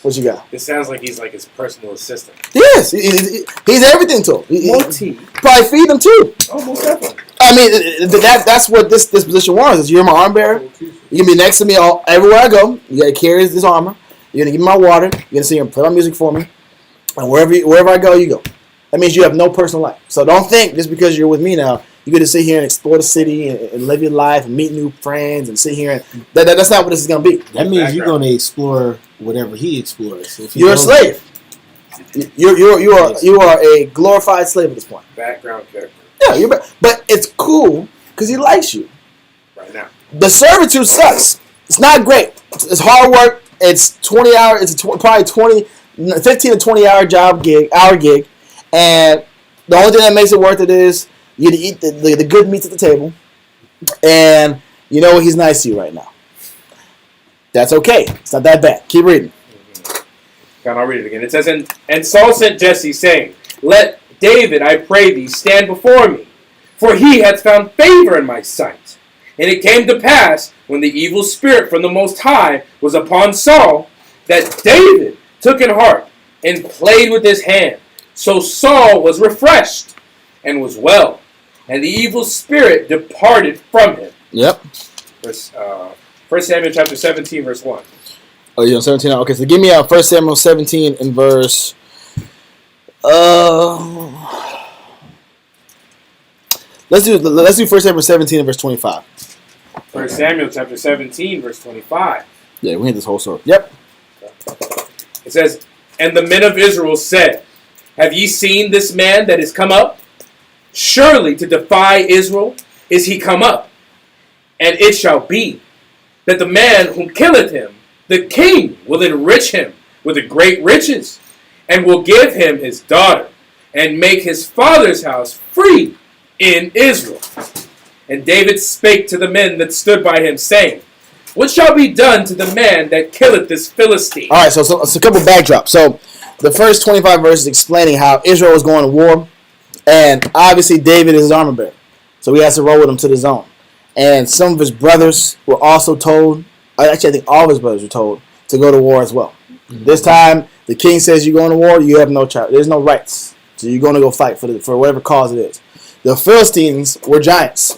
What you got? It sounds like he's like his personal assistant. Yes, he's everything to him. Probably feed him too. Oh, most definitely. I mean, that's what this position was. Is you're my arm bearer. You're gonna be next to me everywhere I go. You gotta carry this armor. You're gonna give me my water. You're gonna sit here and play my music for me. And wherever I go, you go. That means you have no personal life. So don't think just because you're with me now, you get to sit here and explore the city and live your life and meet new friends and sit here and that's not what this is gonna be. That means you're gonna explore whatever he explores. If you're a slave. You are a glorified slave at this point. Background character. Yeah, but it's cool because he likes you. Right now. The servitude sucks. It's not great. It's hard work. It's 20 hours. It's probably 15 to 20 hour gig, and the only thing that makes it worth it is you to eat the good meats at the table, and you know he's nice to you right now. That's okay. It's not that bad. Keep reading. I'll read it again. It says, And Saul sent Jesse, saying, Let David, I pray thee, stand before me, for he hath found favor in my sight. And it came to pass, when the evil spirit from the Most High was upon Saul, that David took in heart and played with his hand. So Saul was refreshed and was well, and the evil spirit departed from him. Yep. 1 Samuel chapter 17, verse 1. Oh, you're on 17 now? Okay, so give me 1 Samuel 17 in verse... Let's do 1 Samuel 17 and verse 25. 1 Samuel chapter 17, verse 25. Yeah, we hit this whole story. Yep. It says, And the men of Israel said, Have ye seen this man that is come up? Surely to defy Israel is he come up. And it shall be that the man whom killeth him, the king will enrich him with the great riches, and will give him his daughter, and make his father's house free in Israel. And David spake to the men that stood by him, saying, What shall be done to the man that killeth this Philistine? All right, so a couple backdrops. So the first 25 verses explaining how Israel was going to war, and obviously David is his armor bearer, so he has to roll with him to the zone. And some of his brothers were also told, actually I think all of his brothers were told, to go to war as well. Mm-hmm. This time, the king says you're going to war, you have no child. There's no rights. So you're going to go fight for whatever cause it is. The Philistines were giants.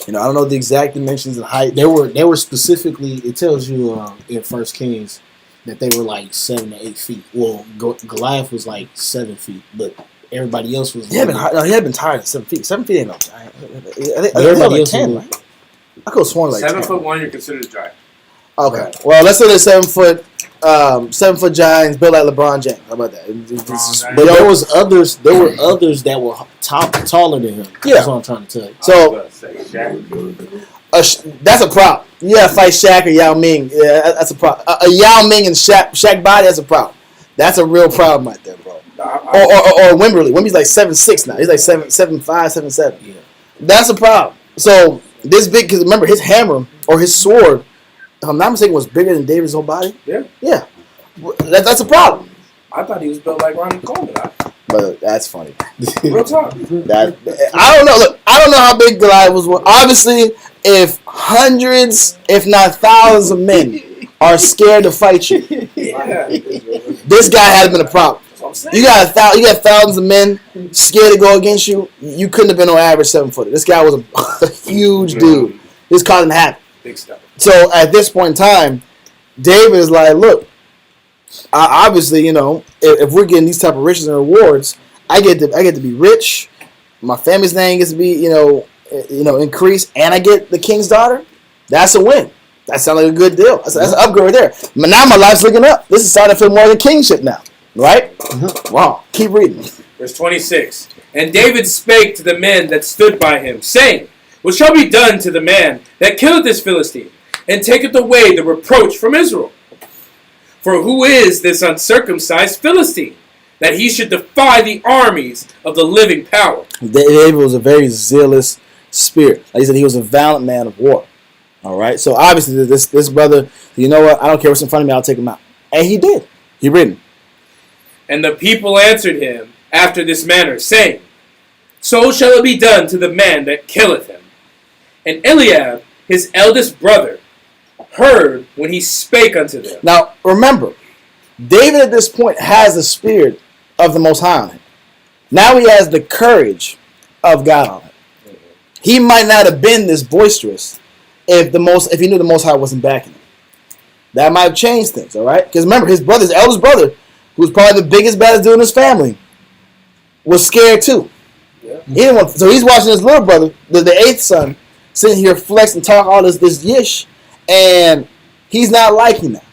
I don't know the exact dimensions and height. They were specifically, it tells you in 1 Kings that they were like 7 to 8 feet. Well, Goliath was like 7 feet, but everybody else was... He had been tired of 7 feet. 7 feet ain't no giant. Everybody else 10, right? I could have sworn like 7'1", you're considered a giant. Okay. Right. Well, let's say they're 7 foot giants built like LeBron James. How about that? But there were others that were taller than him. Yeah. That's what I'm trying to tell you. So that's a problem. You gotta fight Shaq or Yao Ming. Yeah, that's a problem. A Yao Ming and Shaq body, that's a problem. That's a real problem right there, bro. Or Wimberly. Wimberly's like 7'6" now. He's like 7'5", 7'7". Yeah. That's a problem. So this big, because remember his hammer or his sword, if I'm not mistaken, was bigger than David's whole body. Yeah. Yeah. That's a problem. I thought he was built like Ronnie Coleman. But that's funny. Real talk. I don't know. Look, I don't know how big Goliath was. Obviously, if hundreds, if not thousands of men are scared to fight you, this guy had been a problem. You got thousands of men scared to go against you. You couldn't have been no average 7-footer. This guy was a huge dude. This caused him to happen. Big stuff. So at this point in time, David is like, look, obviously, if we're getting these type of riches and rewards, I get to be rich. My family's name gets to be, increase, and I get the king's daughter, that's a win. That sounds like a good deal. That's an upgrade right there. But now my life's looking up. This is starting to feel more like kingship now, right? Mm-hmm. Wow. Keep reading. Verse 26. And David spake to the men that stood by him, saying, What shall be done to the man that killeth this Philistine, and taketh away the reproach from Israel? For who is this uncircumcised Philistine, that he should defy the armies of the living power? David was a very zealous spirit. Like he said, he was a valiant man of war. All right. So obviously, this brother, you know what? I don't care what's in front of me. I'll take him out. And he did. He written. And the people answered him after this manner, saying, So shall it be done to the man that killeth him. And Eliab, his eldest brother, heard when he spake unto them. Now, remember, David at this point has the spirit of the Most High on him. Now he has the courage of God on him. He might not have been this boisterous if he knew the Most High wasn't backing him. That might have changed things, all right? Because remember, his eldest brother, who was probably the biggest, baddest dude in his family, was scared too. Yeah. So he's watching his little brother, the eighth son, sitting here flex and talk all this yish, and he's not liking that.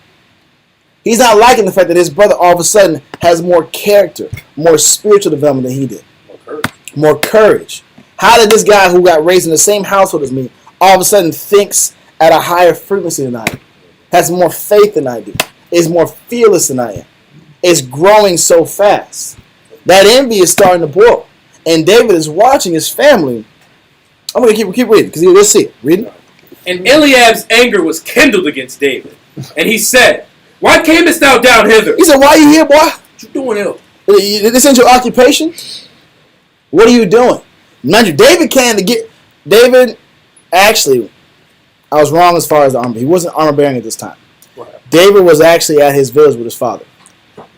He's not liking the fact that his brother all of a sudden has more character, more spiritual development than he did. More courage. How did this guy who got raised in the same household as me all of a sudden thinks at a higher frequency than I do? Has more faith than I do. Is more fearless than I am. Is growing so fast. That envy is starting to boil. And David is watching his family. I'm going to keep reading because you'll see it. Reading. And Eliab's anger was kindled against David. And he said, Why camest thou down hither? He said, Why are you here, boy? What you doing here? This ain't your occupation? What are you doing? Mind you, David actually, I was wrong as far as the armor. He wasn't armor bearing at this time. David was actually at his village with his father.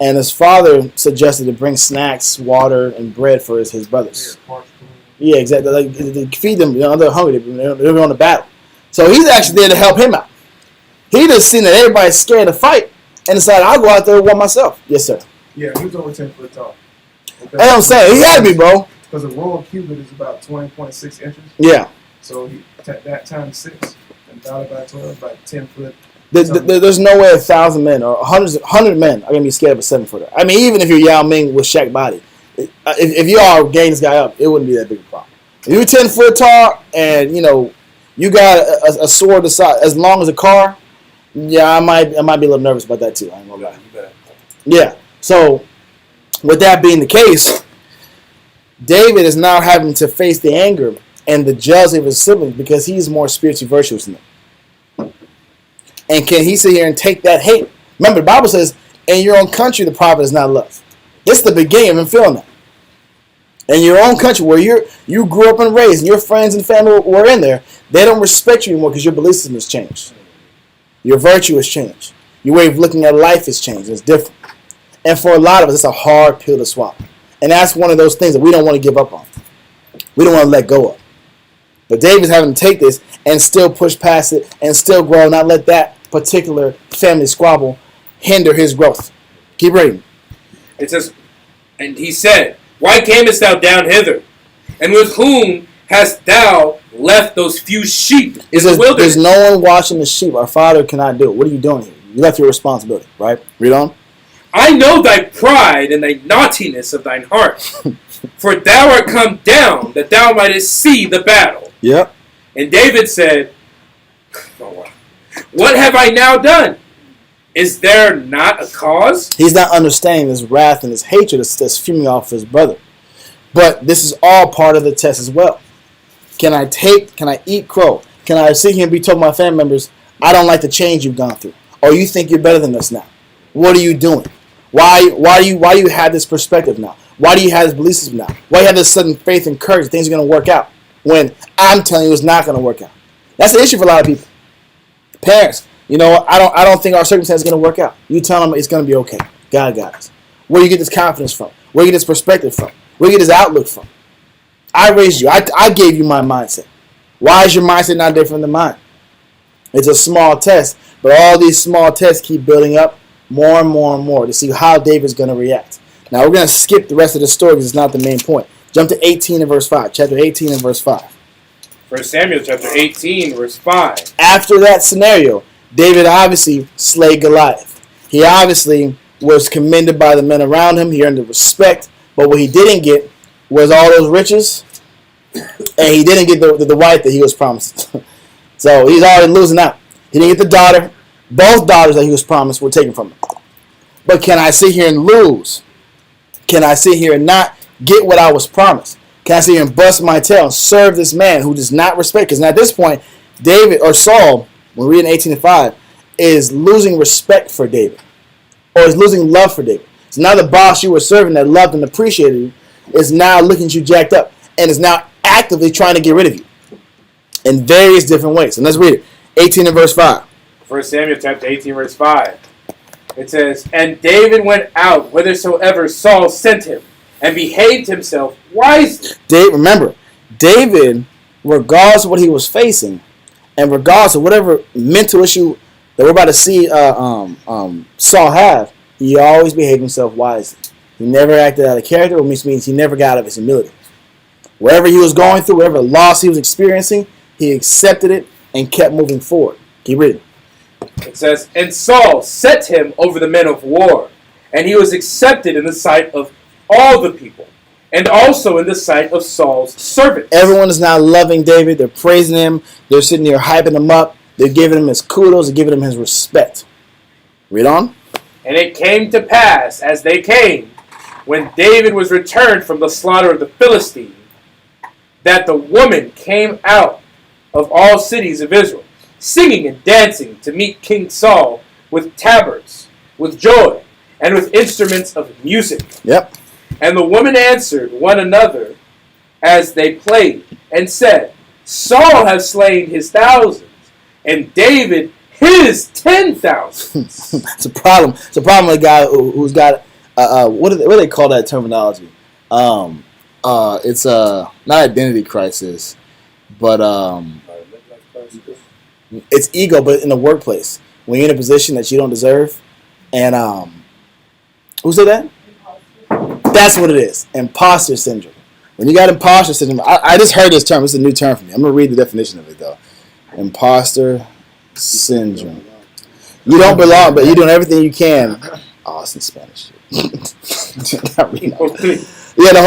And his father suggested to bring snacks, water, and bread for his brothers. Yeah, exactly. Like, to feed them. They're hungry. They're on the battle. So he's actually there to help him out. He just seen that everybody's scared to fight and decided, I'll go out there and war myself. Yes, sir. Yeah, he was over 10 foot tall. Okay. That's what I'm saying. He had to be, bro. Because a royal cubit is about 20.6 inches. Yeah. So that times 6 and divided by 12, about 10 foot. There's no way 1,000 men or 100 men are going to be scared of a 7-footer. I mean, even if you're Yao Ming with Shaq body, if you all gang this guy up, it wouldn't be that big a problem. If you're 10 foot tall and, you got a sword the size as long as a car, yeah, I might be a little nervous about that too. I ain't gonna lie. Yeah. So, with that being the case, David is now having to face the anger and the jealousy of his siblings because he's more spiritually virtuous than them. And can he sit here and take that hate? Remember, the Bible says, in your own country, the prophet is not loved. It's the beginning of him feeling that. In your own country, where you grew up and raised, and your friends and family were in there, they don't respect you anymore because your belief system has changed. Your virtue has changed. Your way of looking at life has changed. It's different. And for a lot of us, it's a hard pill to swallow. And that's one of those things that we don't want to give up on. We don't want to let go of. But David's having to take this and still push past it and still grow and not let that particular family squabble hinder his growth. Keep reading. It says, And he said, Why camest thou down hither? And with whom hast thou left those few sheep in the wilderness? There's no one watching the sheep. Our father cannot do it. What are you doing here? You left your responsibility, right? Read on. I know thy pride and thy naughtiness of thine heart. For thou art come down that thou mightest see the battle. Yep. And David said, What have I now done? Is there not a cause? He's not understanding this wrath and this hatred that's fuming off his brother. But this is all part of the test as well. Can I eat crow? Can I sit here and be told my family members, I don't like the change you've gone through? Or you think you're better than us now? What are you doing? Why do you have this perspective now? Why do you have this belief system now? Why do you have this sudden faith and courage that things are going to work out when I'm telling you it's not going to work out? That's an issue for a lot of people. Parents, I don't think our circumstance is going to work out. You tell them it's going to be okay. God got us. Where do you get this confidence from? Where do you get this perspective from? Where do you get this outlook from? I raised you. I gave you my mindset. Why is your mindset not different than mine? It's a small test, but all these small tests keep building up more and more and more to see how David's going to react. Now, we're going to skip the rest of the story because it's not the main point. Jump to 18 and verse 5. Chapter 18 and verse 5. 1 Samuel chapter 18, verse 5. After that scenario, David obviously slayed Goliath. He obviously was commended by the men around him. He earned the respect. But what he didn't get was all those riches, and he didn't get the wife that he was promised. So he's already losing out. He didn't get the daughter. Both daughters that he was promised were taken from him. But can I sit here and lose? Can I sit here and not get what I was promised? Can I sit here and bust my tail and serve this man who does not respect? Because at this point, David or Saul, when we read in 18:5, is losing respect for David, or is losing love for David. So now the boss you were serving that loved and appreciated you is now looking at you jacked up and is now actively trying to get rid of you in various different ways. And let's read it. 18 and verse 5. 1 Samuel chapter 18, verse 5. It says, And David went out whithersoever Saul sent him, and behaved himself wisely. Remember, David, regardless of what he was facing, and regardless of whatever mental issue that we're about to see Saul have, he always behaved himself wisely. He never acted out of character, which means he never got out of his humility. Wherever he was going through, whatever loss he was experiencing, he accepted it and kept moving forward. Keep reading. It says, And Saul set him over the men of war, and he was accepted in the sight of all the people, and also in the sight of Saul's servants. Everyone is now loving David. They're praising him. They're sitting there hyping him up. They're giving him his kudos. They're giving him his respect. Read on. And it came to pass, as they came, when David was returned from the slaughter of the Philistines, that the woman came out of all cities of Israel, singing and dancing to meet King Saul with tabrets, with joy, and with instruments of music. Yep. And the women answered one another as they played, and said, Saul has slain his thousands, and David his 10,000s. It's a problem. It's a problem with a guy who's got what do they call that terminology? It's not identity crisis, but it's ego. But in the workplace, when you're in a position that you don't deserve, and who said that? That's what it is. Imposter syndrome. When you got imposter syndrome, I just heard this term. It's a new term for me. I'm gonna read the definition of it though. Imposter syndrome. You don't belong, but you're doing everything you can. Oh, it's in Spanish. Not reading out. Yeah, my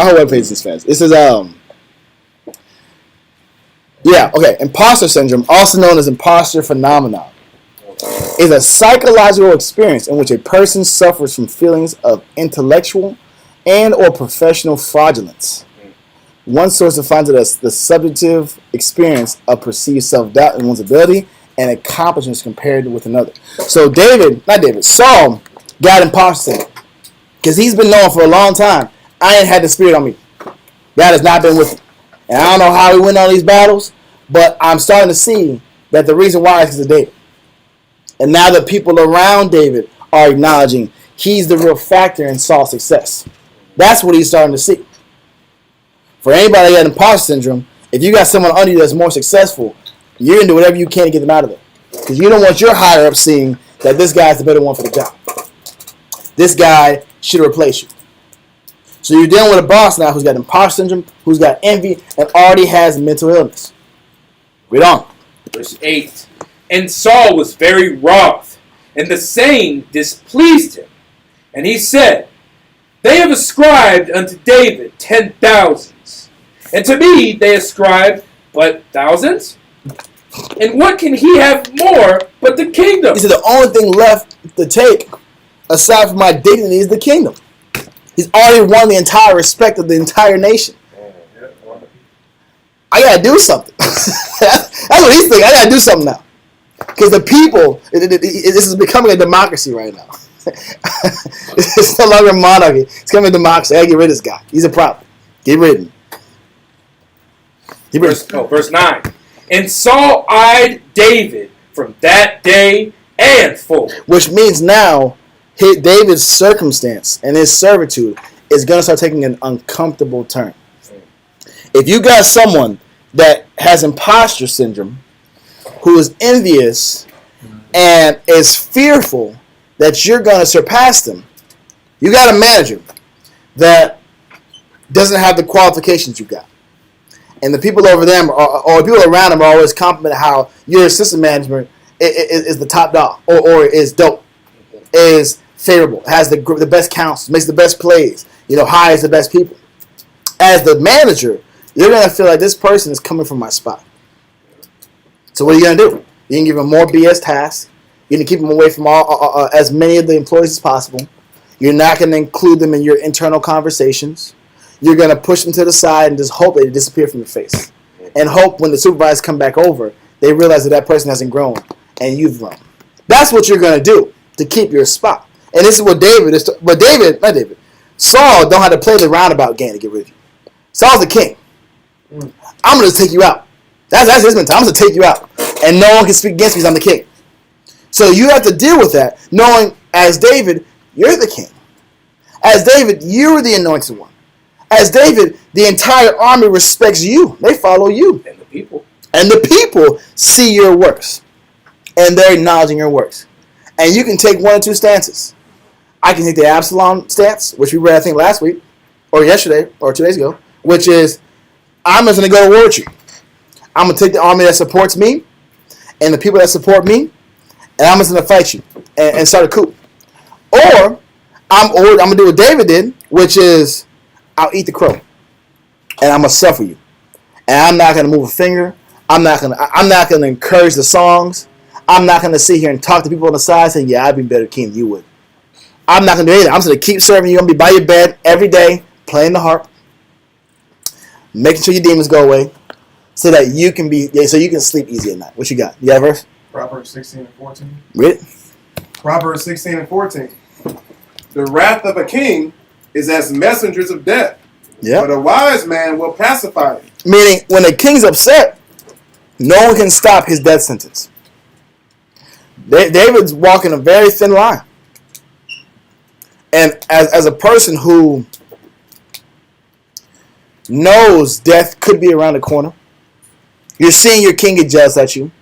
whole webpage is in Spanish. This is imposter syndrome, also known as imposter phenomenon, is a psychological experience in which a person suffers from feelings of intellectual and or professional fraudulence. One source defines it as the subjective experience of perceived self-doubt in one's ability and accomplishments compared with another. So Saul got imposter syndrome because he's been known for a long time. I ain't had the spirit on me. God has not been with him. And I don't know how he went on these battles, but I'm starting to see that the reason why is because of David. And now the people around David are acknowledging he's the real factor in Saul's success. That's what he's starting to see. For anybody that got imposter syndrome, if you got someone under you that's more successful, you're going to do whatever you can to get them out of it. Because you don't want your higher up seeing that this guy's the better one for the job. This guy should replace you. So you're dealing with a boss now who's got imposter syndrome, who's got envy, and already has mental illness. Read on. Verse 8. And Saul was very wroth, and the saying displeased him. And he said, They have ascribed unto David 10,000s, and to me they ascribe but thousands? And what can he have more but the kingdom? He said the only thing left to take, aside from my dignity, is the kingdom. He's already won the entire respect of the entire nation. I gotta do something. That's what he's thinking. I gotta do something now. Because the people, this is becoming a democracy right now. It's no longer a monarchy. It's becoming a democracy. I gotta get rid of this guy. He's a problem. Get rid of him. Verse 9. And Saul eyed David from that day and forward. Which means now, David's circumstance and his servitude is going to start taking an uncomfortable turn. If you got someone that has imposter syndrome, who is envious and is fearful that you're going to surpass them, you got a manager that doesn't have the qualifications you got. and the people over them or people around them are always complimenting how your assistant management is the top dog or is dope, is favorable, has the best counsels, makes the best plays, hires the best people. As the manager, you're going to feel like this person is coming from my spot. So what are you going to do? You're going to give them more BS tasks. You're going to keep them away from as many of the employees as possible. You're not going to include them in your internal conversations. You're going to push them to the side and just hope they disappear from your face. And hope when the supervisors come back over, they realize that person hasn't grown and you've grown. That's what you're going to do to keep your spot. And this is what Saul don't have to play the roundabout game to get rid of you. Saul's the king. I'm going to take you out. That's his mentality. I'm going to take you out. And no one can speak against me because I'm the king. So you have to deal with that, knowing as David, you're the king. As David, you're the anointed one. As David, the entire army respects you. They follow you. And the people. And the people see your works. And they're acknowledging your works. And you can take one or two stances. I can take the Absalom stance, which we read, I think, last week, or yesterday, or 2 days ago, which is, I'm just going to go to war with you. I'm going to take the army that supports me and the people that support me, and I'm just going to fight you and start a coup. Or I'm going to do what David did, which is, I'll eat the crow, and I'm going to suffer you. And I'm not going to move a finger. I'm not going to encourage the songs. I'm not going to sit here and talk to people on the side saying, yeah, I'd be better king than you would. I'm not going to do anything. I'm just going to keep serving you. I'm going to be by your bed every day, playing the harp, making sure your demons go away, so that you can sleep easy at night. What you got? You got a verse? Proverbs 16 and 14. Read it. Proverbs 16 and 14. The wrath of a king is as messengers of death, but a wise man will pacify it. Meaning, when a king's upset, no one can stop his death sentence. David's walking a very thin line. And as a person who knows death could be around the corner, you're seeing your king get jealous at you.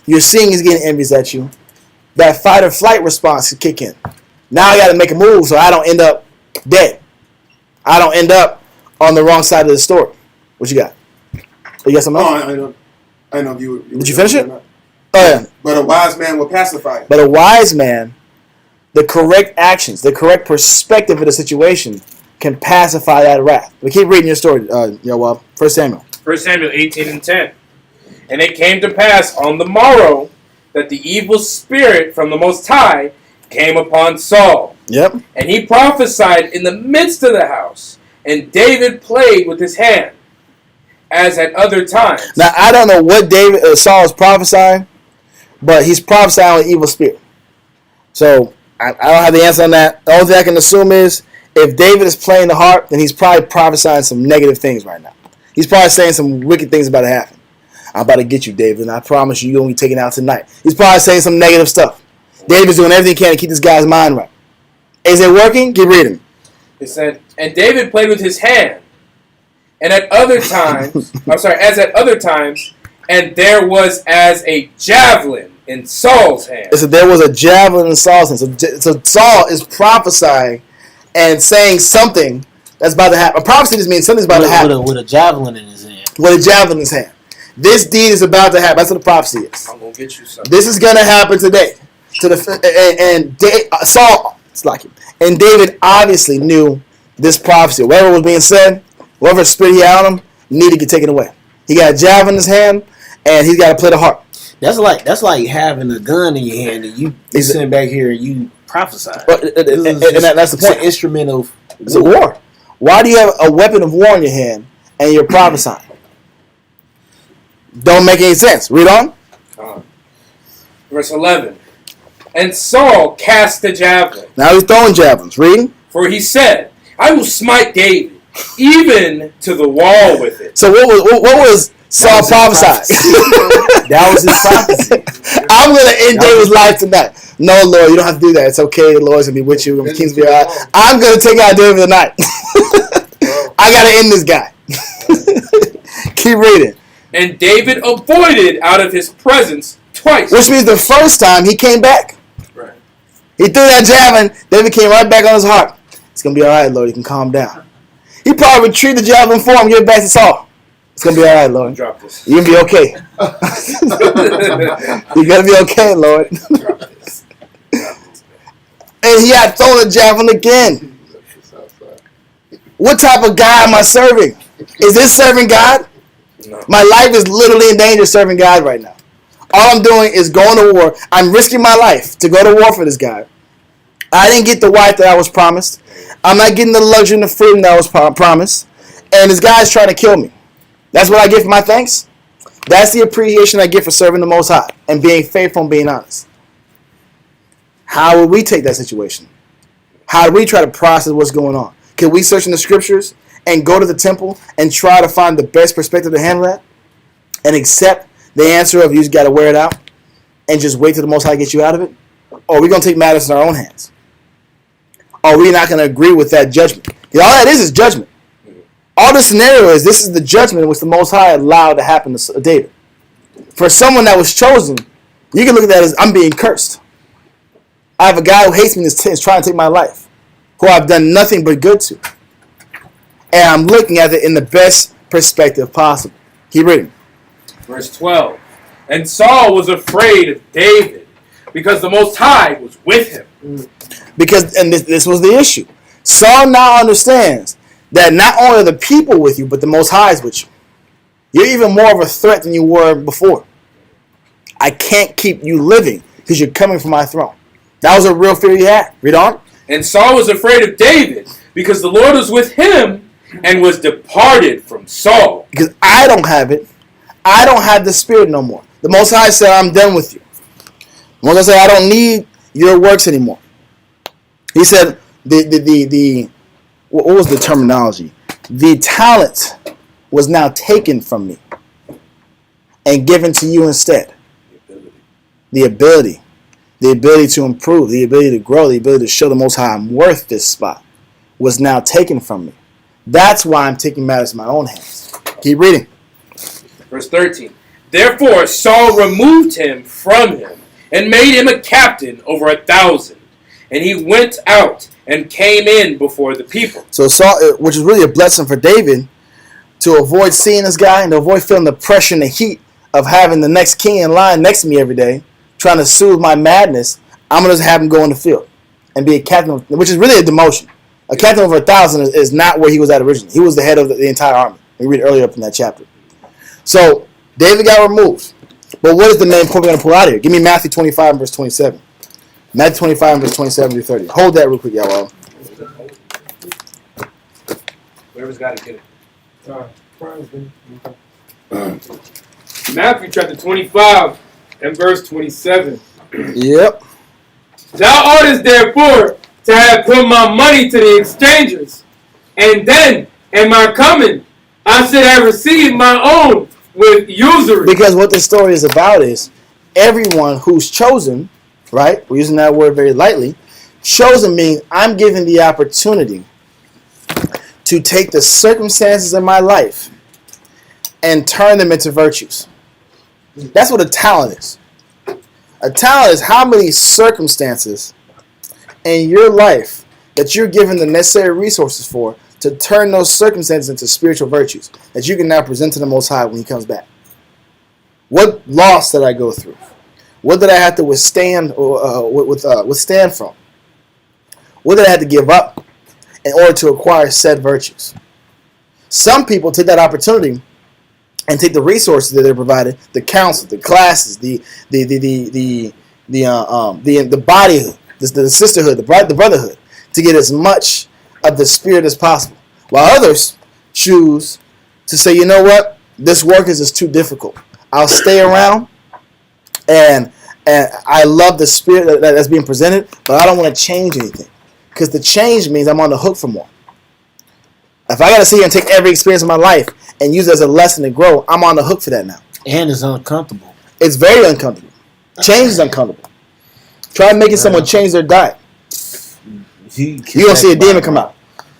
You're seeing he's getting envious at you. That fight or flight response can kick in. Now I got to make a move so I don't end up dead. I don't end up on the wrong side of the story. What you got? You got something else? I know you. Did you finish it? Oh, yeah. But a wise man will pacify it. But a wise man, the correct actions, the correct perspective of the situation can pacify that wrath. We keep reading your story, 1 Samuel. 1 Samuel 18 and 10. And it came to pass on the morrow that the evil spirit from the Most High came upon Saul. Yep. And he prophesied in the midst of the house. And David played with his hand, as at other times. Now, I don't know what Saul is prophesying, but he's prophesying with evil spirit. So, I don't have the answer on that. The only thing I can assume is, if David is playing the harp, then he's probably prophesying some negative things right now. He's probably saying some wicked things about to happen. I'm about to get you, David, and I promise you're going to be taken out tonight. He's probably saying some negative stuff. David's doing everything he can to keep this guy's mind right. Is it working? Keep reading. It said, and David played with his hand, and at other times, as at other times, and there was as a javelin in Saul's hand. So there was a javelin in Saul's hand. So Saul is prophesying and saying something that's about to happen. A prophecy just means something's about to happen. With a javelin in his hand. With a javelin in his hand. This deed is about to happen. That's what the prophecy is. I'm going to get you something. This is going to happen today. Saul, it's like him. And David obviously knew this prophecy. Whatever was being said, whatever spirit he had on him, needed to get taken away. He got a javelin in his hand, and he's got to play the harp. That's like having a gun in your hand and you sitting back here and you prophesy. That's the point. It's an instrument of It's a war. Why do you have a weapon of war in your hand and you're prophesying? Don't make any sense. Read on. Verse 11. And Saul cast the javelin. Now he's throwing javelins. Read. For he said, I will smite David, even to the wall with it. So what was Saul prophesying? That was his prophecy. I'm going to end David's life tonight. No, Lord, you don't have to do that. It's okay. The Lord's going to be with you. The king's going to be all right. I'm going to take out David tonight. I got to end this guy. Keep reading. And David avoided out of his presence twice. Which means the first time he came back. Right. He threw that javelin. David came right back on his heart. It's going to be all right, Lord. You can calm down. He probably retrieved the javelin for him and gave it back to Saul. It's gonna be all right, Lord. Drop this. You're gonna be okay. You're gonna be okay, Lord. Drop this. And he had thrown a javelin again. What type of God am I serving? Is this serving God? No. My life is literally in danger serving God right now. All I'm doing is going to war. I'm risking my life to go to war for this guy. I didn't get the wife that I was promised. I'm not getting the luxury and the freedom that I was promised. And this guy's trying to kill me. That's what I get for my thanks. That's the appreciation I get for serving the Most High and being faithful and being honest. How would we take that situation? How do we try to process what's going on? Can we search in the scriptures and go to the temple and try to find the best perspective to handle that? And accept the answer of you just got to wear it out and just wait till the Most High gets you out of it? Or are we going to take matters in our own hands? Or are we not going to agree with that judgment? All that is judgment. All this scenario is this is the judgment which the Most High allowed to happen to David. For someone that was chosen, you can look at that as I'm being cursed. I have a guy who hates me and is trying to take my life, who I've done nothing but good to. And I'm looking at it in the best perspective possible. Keep reading. Verse 12. And Saul was afraid of David because the Most High was with him. Because, and this was the issue. Saul now understands that not only are the people with you, but the Most High is with you. You're even more of a threat than you were before. I can't keep you living because you're coming from my throne. That was a real fear he had. Read on. And Saul was afraid of David because the Lord was with him and was departed from Saul. Because I don't have it. I don't have the spirit no more. The Most High said, I'm done with you. The Most High said, I don't need your works anymore. He said, what was the terminology? The talent was now taken from me and given to you instead. The ability to improve, the ability to grow, the ability to show the Most High I'm worth this spot was now taken from me. That's why I'm taking matters in my own hands. Keep reading. Verse 13. Therefore Saul removed him from him and made him a captain over 1,000. And he went out and came in before the people. So Saul, which is really a blessing for David, to avoid seeing this guy and to avoid feeling the pressure and the heat of having the next king in line next to me every day, trying to soothe my madness, I'm going to have him go in the field and be a captain, which is really a demotion. A captain over 1,000 is not where he was at originally. He was the head of the entire army. We read earlier up in that chapter. So David got removed. But what is the main point we're going to pull out here? Give me Matthew 25 and verse 27. Matthew 25 and verse 27 through 30. Hold that real quick, y'all. Whoever's got to get Brian's Matthew chapter 25 and verse 27. Yep. Thou oughtest therefore to have put my money to the exchangers, and then in my coming I should have received my own with usury. Because what this story is about is everyone who's chosen, right? We're using that word very lightly. Chosen means I'm given the opportunity to take the circumstances of my life and turn them into virtues. That's what a talent is. A talent is how many circumstances in your life that you're given the necessary resources for to turn those circumstances into spiritual virtues that you can now present to the Most High when He comes back. What loss did I go through? What did I have to withstand from? What did I have to give up in order to acquire said virtues? Some people take that opportunity and take the resources that they're provided, the counsel, the classes, the bodyhood, the sisterhood, the brotherhood, to get as much of the spirit as possible. While others choose to say, you know what, this work is just too difficult. I'll stay around, and I love the spirit that's being presented, but I don't want to change anything. Because the change means I'm on the hook for more. If I got to sit here and take every experience of my life and use it as a lesson to grow, I'm on the hook for that now. And it's uncomfortable. It's very uncomfortable. Change is uncomfortable. Try making someone change their diet. You're going to see a demon come out.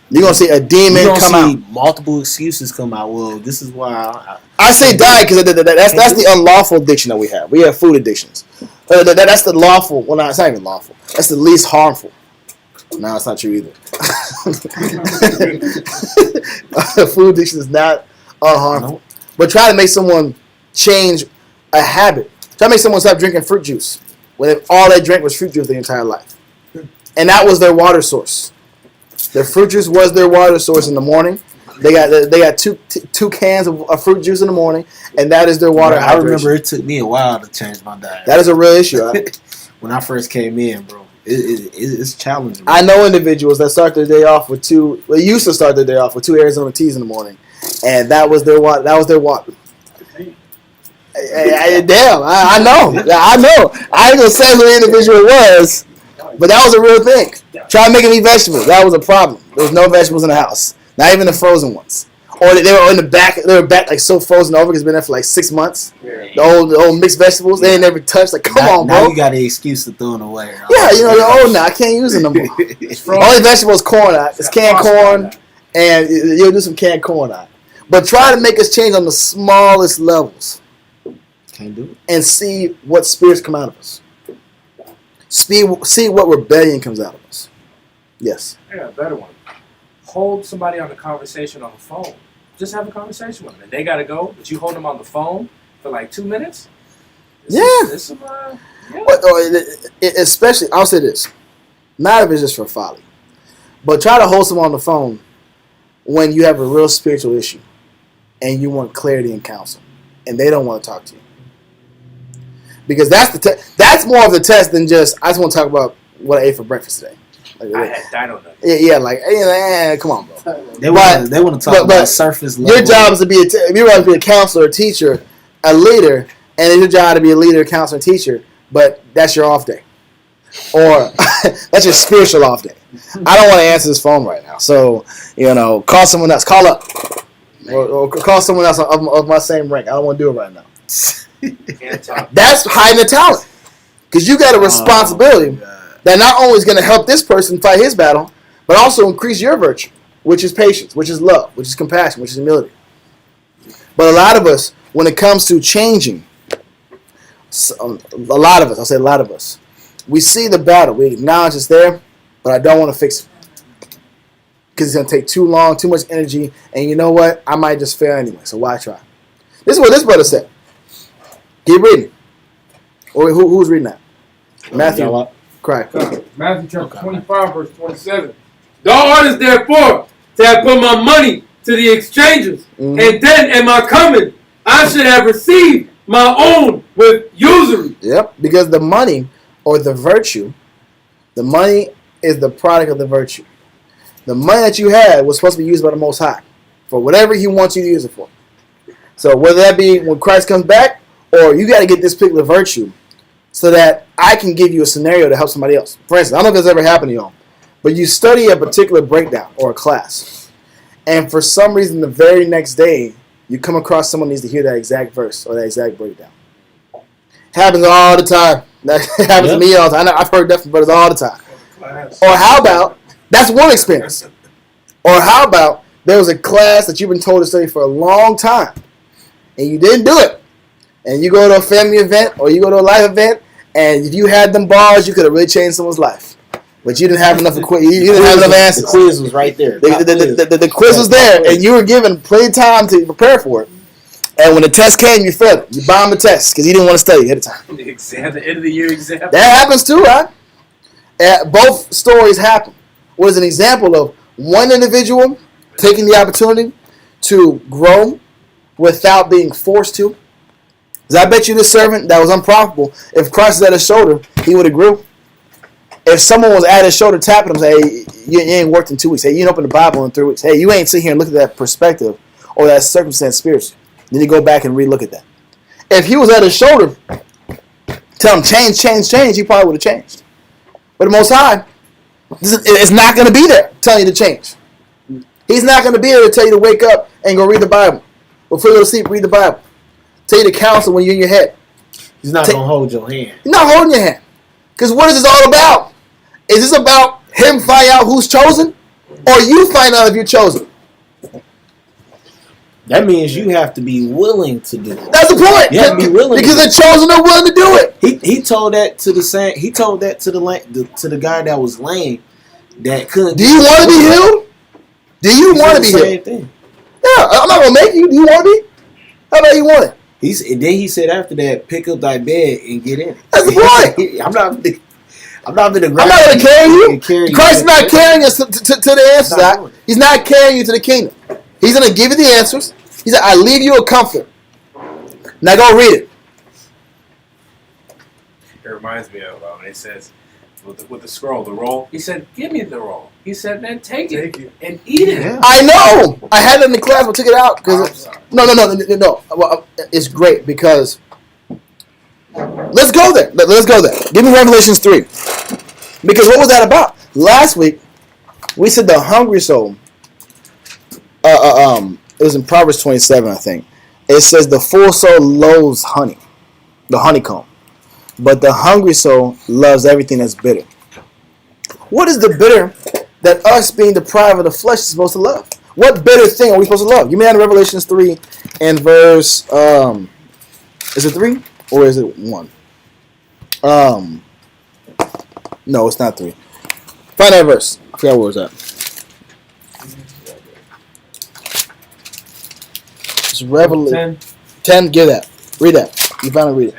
You're going to see a demon come out. Multiple excuses come out. Well, this is why I say diet because that's the unlawful addiction that we have. We have food addictions. That's the lawful. Well, no, it's not even lawful. That's the least harmful. No, it's not true either. Food addiction is not unharmful. But try to make someone change a habit. Try to make someone stop drinking fruit juice when all they drank was fruit juice their entire life. And that was their water source. Their fruit juice was their water source in the morning. They got two cans of fruit juice in the morning, and that is their water. I remember it took me a while to change my diet. That is a real issue. When I first came in, bro, it's challenging. Bro. I know individuals that start their day off with they used to start their day off with 2 Arizona teas in the morning, and that was their water. That was their water. Damn, I know. I ain't gonna say who the individual was, but that was a real thing. Try making me vegetables. That was a problem. There was no vegetables in the house, not even the frozen ones. Or they were in the back. They were back like so frozen over because it's been there for like 6 months. Yeah. The old mixed vegetables they ain't never touched. Like, come on, bro. Now you got an excuse to throw them away. Yeah, you're old now. I can't use them no more. Only vegetable is corn. It's canned corn, and you'll do some canned corn out. But try to make us change on the smallest levels. Can't do it. And see what spirits come out of us. See what rebellion comes out of us. Yes. I got a better one. Hold somebody on a conversation on the phone. Just have a conversation with them. And they got to go, but you hold them on the phone for like 2 minutes? Especially, I'll say this. Not if it's just for folly. But try to hold someone on the phone when you have a real spiritual issue and you want clarity and counsel. And they don't want to talk to you. Because that's more of the test than just, I just want to talk about what I ate for breakfast today. Like, I had dino nuggets. Yeah, come on, bro. They want to talk about surface level. Your job is to be a counselor, a teacher, a leader, and it's your job to be a leader, counselor, teacher, but that's your off day. Or that's your spiritual off day. I don't want to answer this phone right now. So, call someone else. Call up. Or call someone else of my same rank. I don't want to do it right now. That's hiding the talent. Because you got a responsibility that not only is going to help this person fight his battle, but also increase your virtue, which is patience, which is love, which is compassion, which is humility. But a lot of us, when it comes to changing, a lot of us, we see the battle. We acknowledge it's there, but I don't want to fix it. Because it's going to take too long, too much energy, and you know what? I might just fail anyway, so why try? This is what this brother said. Keep reading. Or who's reading that? Matthew. Cry. Matthew chapter 25, verse 27. Thou orders therefore to have put my money to the exchangers, and then in my coming I should have received my own with usury. Yep, because the money or the virtue, the money is the product of the virtue. The money that you had was supposed to be used by the Most High for whatever He wants you to use it for. So whether that be when Christ comes back, or you got to get this particular virtue so that I can give you a scenario to help somebody else. For instance, I don't know if this ever happened to y'all, but you study a particular breakdown or a class, and for some reason the very next day you come across someone who needs to hear that exact verse or that exact breakdown. Happens all the time. That happens to me all the time. I've heard that from brothers all the time. Or how about, that's one experience. Or how about there was a class that you've been told to study for a long time, and you didn't do it. And you go to a family event or you go to a life event, and if you had them bars, you could have really changed someone's life. But you didn't have enough. You didn't have enough answers. The quiz was right there. The quiz was there, and you were given plenty of time to prepare for it. And when the test came, you failed it. You bombed the test because you didn't want to study ahead of time. The exam, the end of the year exam. That happens too, right? Both stories happen. What is an example of one individual taking the opportunity to grow without being forced to? Because I bet you this servant that was unprofitable, if Christ was at his shoulder, he would have grew. If someone was at his shoulder tapping him, say, hey, you ain't worked in 2 weeks. Hey, you didn't open the Bible in 3 weeks. Hey, you ain't sit here and look at that perspective or that circumstance spiritually. Then you go back and re-look at that. If he was at his shoulder, tell him change, he probably would have changed. But the Most High, it's not going to be there telling you to change. He's not going to be there to tell you to wake up and go read the Bible. Before you go to sleep, read the Bible. Tell you to counsel when you're in your head. He's not going to hold your hand. He's not holding your hand. Because what is this all about? Is this about him finding out who's chosen? Or you find out if you're chosen? That means you have to be willing to do it. That's the point. You have to be willing because the chosen are willing to do it. He told that to the guy that was lame that couldn't. Do you want to be healed? Do you want to be healed? Thing. Yeah, I'm not gonna make you. Do you want to be? How about you want it? He said after that, pick up thy bed and get in it. That's the point. I'm not going to carry you. Christ is not carrying us to the answers. He's not carrying you to the kingdom. He's going to give you the answers. He said, I leave you a comfort. Now go read it. It reminds me of when it says, with the scroll, the roll. He said, give me the roll. He said, man, take it and eat it. Yeah. I know. I had it in the class, but took it out. No. Well, it's great because... Let's go there. Give me Revelations 3. Because what was that about? Last week, we said the hungry soul... it was in Proverbs 27, I think. It says the full soul loathes honey. The honeycomb. But the hungry soul loves everything that's bitter. What is the bitter that us being deprived of the flesh is supposed to love? What bitter thing are we supposed to love? Give me that in Revelations 3 and verse... is it 3 or is it 1? No, it's not 3. Find that verse. I forgot where it was at. It's Revelation 10. Give that. Read that. You finally read it.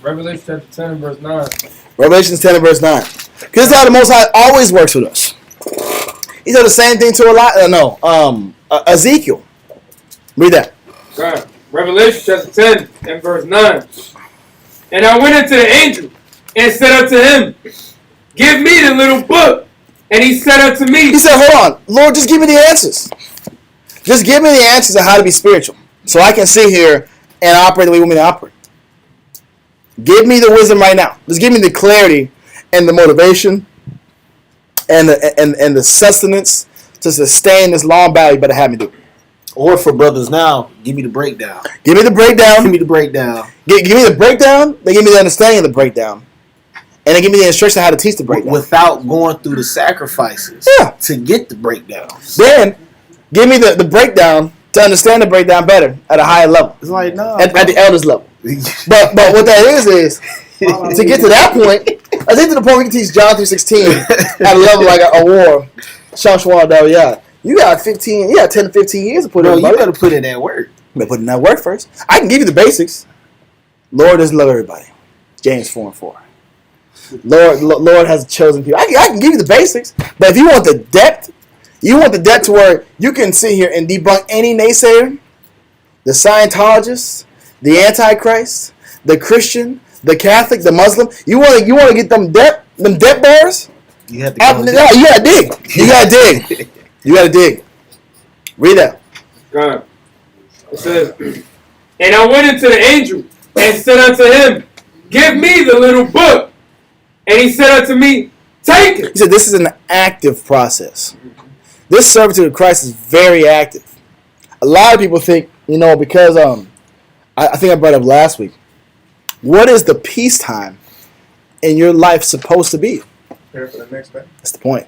Revelation chapter 10 and verse 9. Revelation 10 and verse 9. Because this is how the Most High always works with us. He said the same thing to Ezekiel. Read that. Right. Revelation chapter 10 and verse 9. And I went unto the angel and said unto him, give me the little book. And he said unto me... He said, hold on. Lord, just give me the answers. Just give me the answers on how to be spiritual. So I can sit here and operate the way you want me to operate. Give me the wisdom right now. Just give me the clarity and the motivation and the sustenance to sustain this long battle you better have me do. Or for brothers now, give me the breakdown. Give me the breakdown. Give me the breakdown. Give me the breakdown. They give me the understanding of the breakdown. And they give me the instruction on how to teach the breakdown. Without going through the sacrifices to get the breakdown. Then, give me the breakdown to understand the breakdown better at a higher level. It's like, no. At the elders level. But what that is to get to that point, I think to the point we can teach John 3:16 at a level like a war. You got 10 to 15 years to put in. You got to put in that work. You better put in that work first. I can give you the basics. Lord doesn't love everybody. James 4:4. Lord has chosen people. I can give you the basics, but if you want the depth, to where you can sit here and debunk any naysayer, the Scientologist, the Antichrist, the Christian, the Catholic, the Muslim. You want to get them depth bars? You have to go. You gotta dig. You gotta dig. Read that. God. It says, and I went into the angel and said unto him, give me the little book. And he said unto me, take it. He said this is an active process. This servitude of Christ is very active. A lot of people think, because I think I brought it up last week. What is the peacetime in your life supposed to be? Prepare for the next battle. That's the point.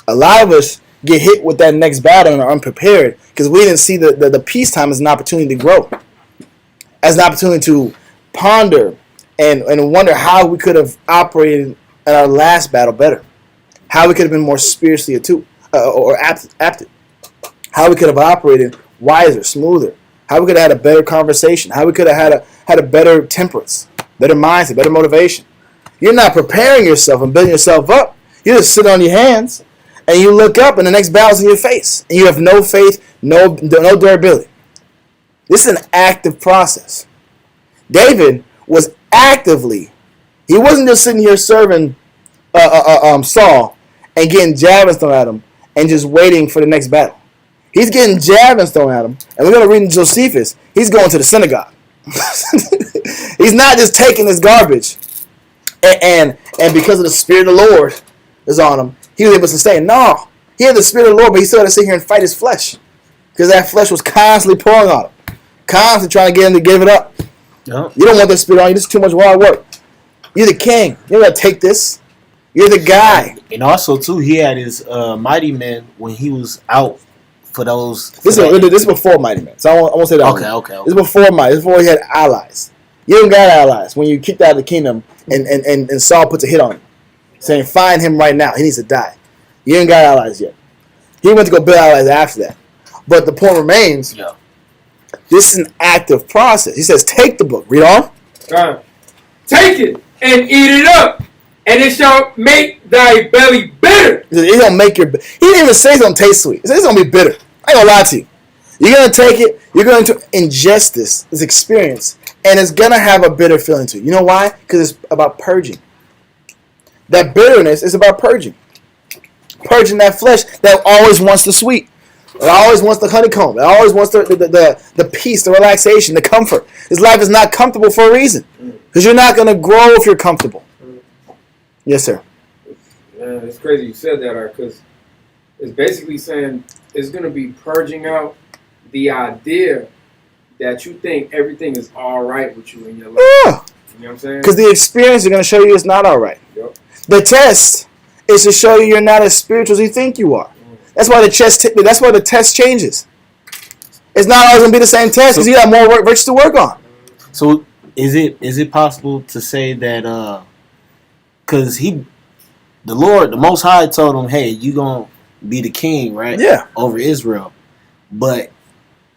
A lot of us get hit with that next battle and are unprepared because we didn't see the peacetime as an opportunity to grow, as an opportunity to ponder and wonder how we could have operated in our last battle better, how we could have been more spiritually attuned or apted, how we could have operated wiser, smoother, how we could have had a better conversation, how we could have had a better temperance, better mindset, better motivation. You're not preparing yourself and building yourself up. You just sit on your hands and you look up and the next battle's in your face. And you have no faith, no durability. This is an active process. David was he wasn't just sitting here serving Saul and getting javelins thrown at him and just waiting for the next battle. He's getting javelins thrown at him. And we're going to read in Josephus, he's going to the synagogue. He's not just taking this garbage. And because of the Spirit of the Lord is on him, he was able to sustain. No, he had the Spirit of the Lord, but he still had to sit here and fight his flesh. Because that flesh was constantly pulling on him. Constantly trying to get him to give it up. Yep. You don't want that spirit on you. This is too much hard work. You're the king. You don't got to take this. You're the guy. And also, too, he had his mighty men when he was out for those. This is before mighty men. So I won't say that. Okay. This is before mighty. This is before he had allies. You don't got allies when you kicked out of the kingdom and Saul puts a hit on him, saying, find him right now. He needs to die. You ain't got allies yet. He went to go build allies after that. But the point remains, This is an active process. He says, take the book. Read on. Take it and eat it up, and it shall make thy belly bitter. It don't make your. He didn't even say it's gonna taste sweet. He said it's gonna be bitter. I ain't gonna lie to you. You're gonna take it. You're going to ingest this experience, and it's gonna have a bitter feeling to you. You know why? Because it's about purging. That bitterness is about purging. Purging that flesh that always wants the sweet. It always wants the honeycomb. It always wants the peace, the relaxation, the comfort. This life is not comfortable for a reason. Because you're not going to grow if you're comfortable. Yes, sir. Man, it's crazy you said that, Art, because it's basically saying it's going to be purging out the idea that you think everything is all right with you in your life. Yeah. You know what I'm saying? Because the experience is going to show you it's not all right. Yep. The test is to show you you're not as spiritual as you think you are. That's why the test changes. It's not always going to be the same test because you got more virtues to work on. So is it possible to say that because the Lord, the Most High, told him, hey, you going to be the king, right? Yeah. Over Israel. But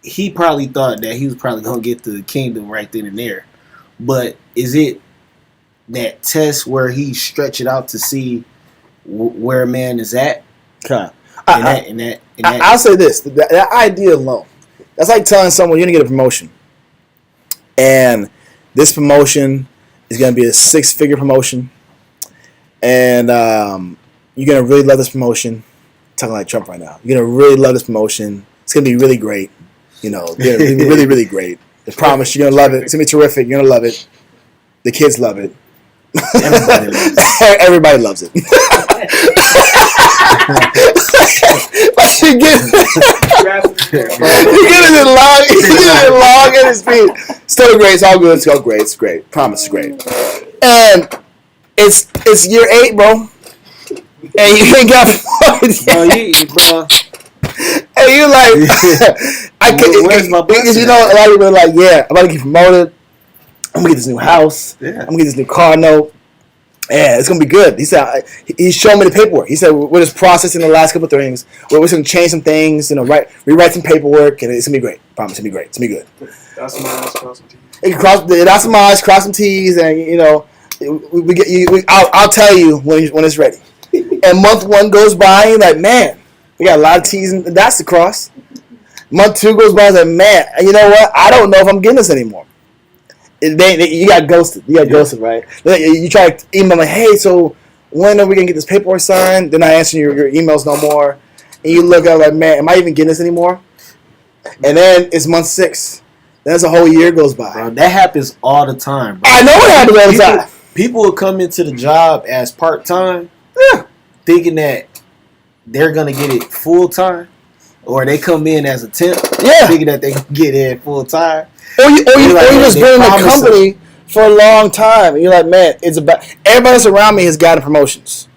he probably thought that he was probably going to get the kingdom right then and there. But is it that test where he stretch it out to see where a man is at? Okay. I'll say this. That idea alone, that's like telling someone you're going to get a promotion. And this promotion is going to be a 6-figure promotion. And you're going to really love this promotion. I'm talking like Trump right now. You're going to really love this promotion. It's going to be really great. You know, it's going to be really, really great. I promise you're going to love it. It's going to be terrific. You're going to love it. The kids love it. Everybody loves it. Everybody loves it. You get it long in his feet. Still great. It's all good. It's all great. It's great. Promise it's great. And it's year 8, bro. And you ain't got bro. And you like, where's my blessing? Because you know a lot of people are like, yeah, I'm about to get promoted. I'm gonna get this new house. Yeah. I'm gonna get this new car note. Yeah, it's gonna be good. He said he showed me the paperwork. He said we're just processing the last couple of things. We're just gonna change some things, rewrite some paperwork, and it's gonna be great. Promise, it's gonna be great. It's gonna be good. That's some eyes, cross some T's. You can dot some I's, cross some T's, and I'll tell you when it's ready. And month 1 goes by, and you're like, man, we got a lot of T's and dots to cross. Month 2 goes by, and I'm like, man, you know what? I don't know if I'm getting this anymore. You got ghosted. You got ghosted, right? You try to email like, hey, so when are we going to get this paperwork signed? They're not answering your emails no more. And you look at like, man, am I even getting this anymore? And then it's month 6. Then it's a whole year goes by. Bro, that happens all the time, bro. I know it happens all the time. People will come into the job as part-time, thinking that they're going to get it full-time. Or they come in as a temp, thinking that they can get in full-time. Or you just been in the company for a long time. And you're like, man, it's about everybody else around me has gotten promotions.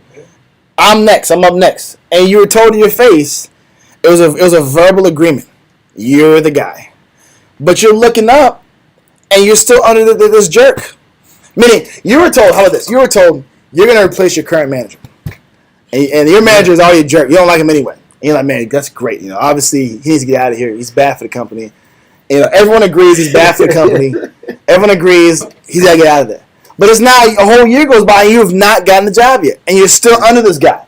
I'm next. I'm up next. And you were told to your face, it was a verbal agreement. You're the guy. But you're looking up, and you're still under this jerk. Meaning, you were told, how about this? You were told you're going to replace your current manager. And your manager is already a jerk. You don't like him anyway. And you're like, man, that's great. Obviously, he needs to get out of here. He's bad for the company. Everyone agrees he's bad for the company. Everyone agrees he's got to get out of there. But it's now a whole year goes by and you have not gotten the job yet. And you're still under this guy.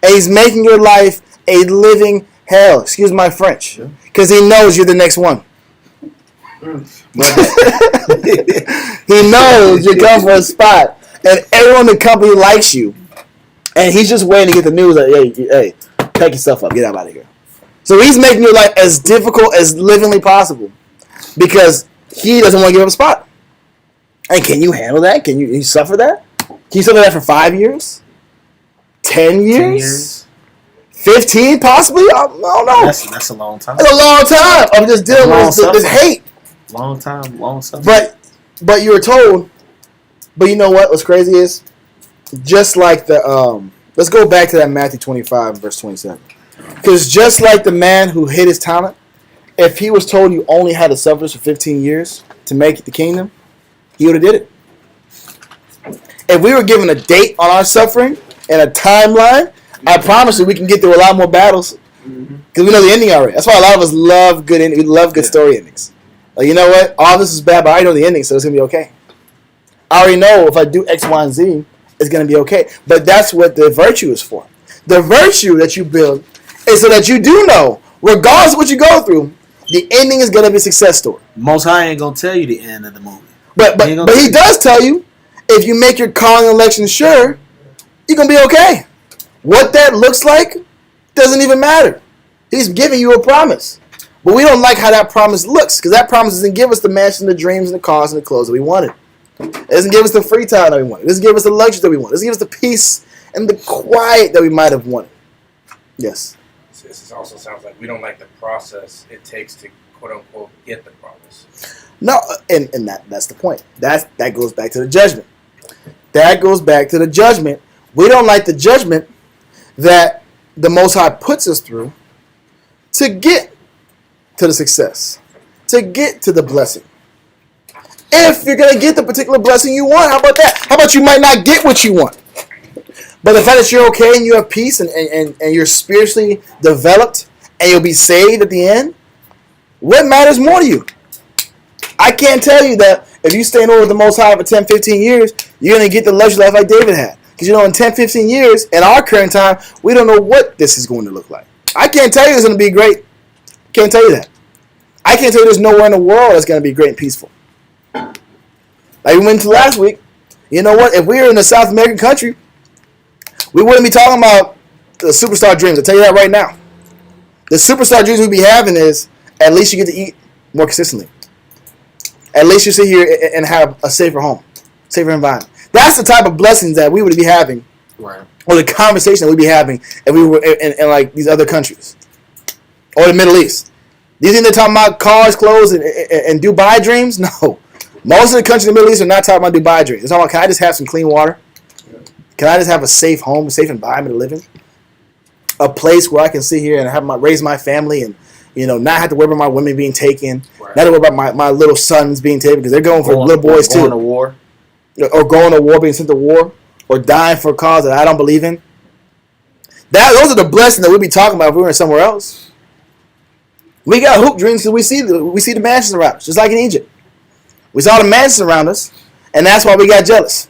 And he's making your life a living hell. Excuse my French. Because he knows you're the next one. He knows you're coming for a spot. And everyone in the company likes you. And he's just waiting to get the news like, hey, pack yourself up. Get out of here. So he's making your life as difficult as livingly possible because he doesn't want to give up a spot. And can you handle that? Can you suffer that? Can you suffer that for 5 years? 10 years? 15 possibly? I don't know. That's a long time. That's a long time of just dealing with this hate. Long time, long time. But you were told, but you know what? What's crazy is, just like the, let's go back to that Matthew 25 verse 27. Because just like the man who hid his talent, if he was told you only had to suffer for 15 years to make it the kingdom, he would have did it. If we were given a date on our suffering and a timeline, I promise you we can get through a lot more battles because we know the ending already. That's why a lot of us love good story endings. Like, you know what? All this is bad, but I already know the ending, so it's going to be okay. I already know if I do X, Y, and Z, it's going to be okay. But that's what the virtue is for. The virtue that you build is so that you do know, regardless of what you go through, the ending is going to be a success story. Most High ain't going to tell you the end of the movie. But he does tell you, if you make your calling election sure, you're going to be okay. What that looks like doesn't even matter. He's giving you a promise. But we don't like how that promise looks, because that promise doesn't give us the mansion, the dreams, and the cars, and the clothes that we wanted. It doesn't give us the free time that we wanted. It doesn't give us the luxury that we wanted. It doesn't give us the peace and the quiet that we might have wanted. Yes. This also sounds like we don't like the process it takes to, quote-unquote, get the promise. No, and that's the point. That goes back to the judgment. That goes back to the judgment. We don't like the judgment that the Most High puts us through to get to the success, to get to the blessing. If you're going to get the particular blessing you want, how about that? How about you might not get what you want? But the fact that you're okay and you have peace and you're spiritually developed and you'll be saved at the end, what matters more to you? I can't tell you that if you stay in order with the Most High for 10, 15 years, you're going to get the luxury life like David had. Because, in 10, 15 years, in our current time, we don't know what this is going to look like. I can't tell you it's going to be great. Can't tell you that. I can't tell you there's nowhere in the world that's going to be great and peaceful. Like we went to last week, you know what? If we were in a South American country, we wouldn't be talking about the superstar dreams. I'll tell you that right now. The superstar dreams we'd be having is at least you get to eat more consistently. At least you sit here and have a safer home, safer environment. That's the type of blessings that we would be having, right? Or the conversation that we'd be having if we were in like these other countries or the Middle East. These things they're talking about cars, clothes, and Dubai dreams. No, most of the countries in the Middle East are not talking about Dubai dreams. They're talking about, can I just have some clean water? Can I just have a safe home, a safe environment to live in? A place where I can sit here and have raise my family and not have to worry about my women being taken, right. Not to worry about my little sons being taken because they're going for little boys too. Going to war. Or going to war, being sent to war, or dying for a cause that I don't believe in. Those are the blessings that we'd be talking about if we were somewhere else. We got hoop dreams because we see the mansions around us, just like in Egypt. We saw the mansions around us, and that's why we got jealous.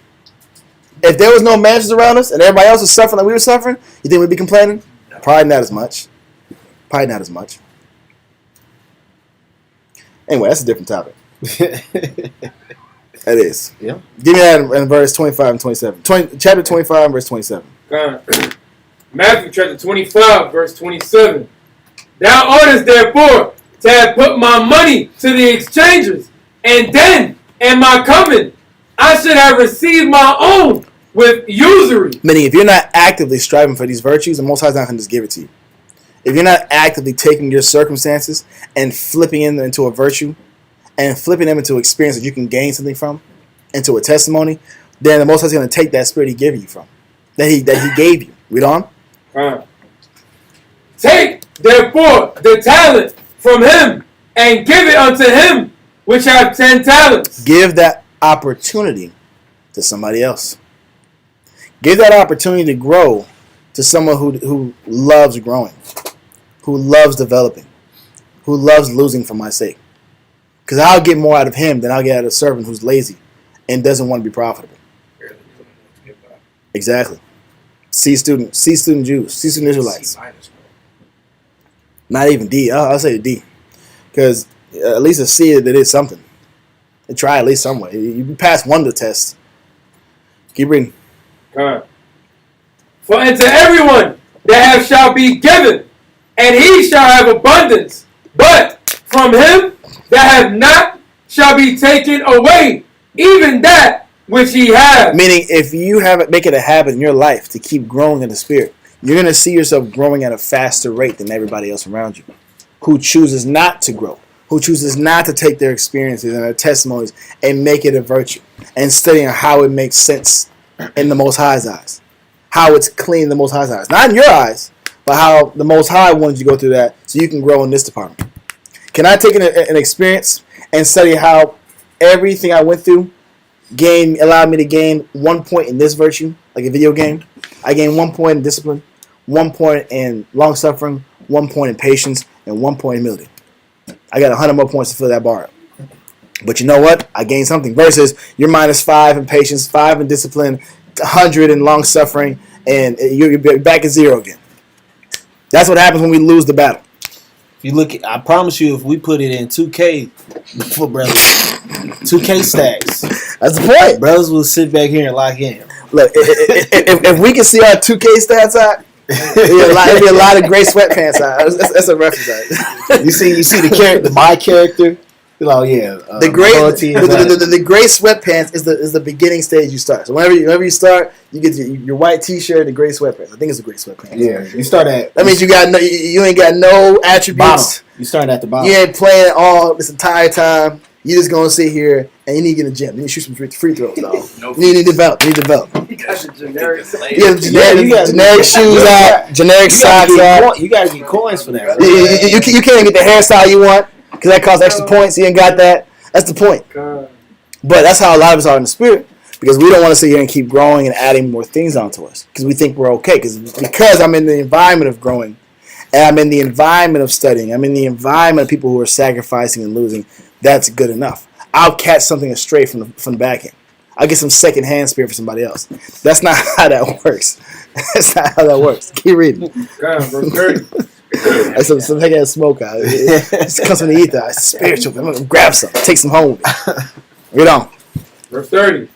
If there was no mansions around us and everybody else was suffering like we were suffering, you think we'd be complaining? Probably not as much. Probably not as much. Anyway, that's a different topic. That is. Yeah. Give me that in verse 25 and 27. Chapter 25, verse 27. Matthew chapter 25, verse 27. Thou oughtest therefore to have put my money to the exchangers, and then, in my coming, I should have received my own with usury. Meaning, if you're not actively striving for these virtues, the Most High is not going to just give it to you. If you're not actively taking your circumstances and flipping them into a virtue, and flipping them into an experience that you can gain something from, into a testimony, then the Most High is going to take that spirit He gave you from, that He gave you. Read on. Take therefore the talent from him and give it unto him which have 10 talents. Give that opportunity to somebody else. Give that opportunity to grow to someone who loves growing, who loves developing, who loves losing for my sake. Because I'll get more out of him than I'll get out of a servant who's lazy and doesn't want to be profitable. Exactly. C student Jews, C student Israelites. Not even D. I'll say D. Because at least a C, it is something. They try at least some way. You pass one of the tests. Keep reading. For unto everyone that shall be given, and he shall have abundance. But from him that have not shall be taken away, even that which he has. Meaning, if you make it a habit in your life to keep growing in the Spirit, you're going to see yourself growing at a faster rate than everybody else around you, who chooses not to grow, who chooses not to take their experiences and their testimonies and make it a virtue, and studying how it makes sense in the Most High's eyes, how it's clean in the Most High's eyes. Not in your eyes, but how the Most High wants you to go through that so you can grow in this department. Can I take an experience and study how everything I went through allowed me to gain 1 point in this virtue, like a video game? I gained 1 point in discipline, 1 point in long-suffering, 1 point in patience, and 1 point in humility. I got 100 more points to fill that bar up. But you know what? I gained something. Versus you're -5 in patience, 5 in discipline, 100 in long suffering, and you're back at 0 again. That's what happens when we lose the battle. If you look, I promise you, if we put it in 2K for brothers, 2K stacks, that's the point. Brothers will sit back here and lock in. Look, if we can see our 2K stats out, it'd be a lot of gray sweatpants out. That's a reference. Out. You see my character. Oh yeah, the gray sweatpants is the beginning stage you start. So whenever you start, you get your white T-shirt and gray sweatpants. I think it's a gray sweatpants. Yeah, you start at. That means you ain't got no attributes. Bottom. You start at the bottom. You ain't playing all this entire time. You just gonna sit here and you need to get in the gym. You need to shoot some free throws, dog. You need to develop. You got the generic. Generic shoes out, generic socks out. You gotta get coins for that. You can't even get the hairstyle you want. Because that costs extra points. You ain't got that. That's the point. But that's how a lot of us are in the spirit. Because we don't want to sit here and keep growing and adding more things onto us. Because we think we're okay. Because I'm in the environment of growing. And I'm in the environment of studying. I'm in the environment of people who are sacrificing and losing. That's good enough. I'll catch something astray from the back end. I'll get some second-hand spirit for somebody else. That's not how that works. That's not how that works. Keep reading. God, verse 30. That's some heck ass smoke out. It comes from the ether. It's spiritual. I'm gonna grab some, take some home. Read on. Verse 30.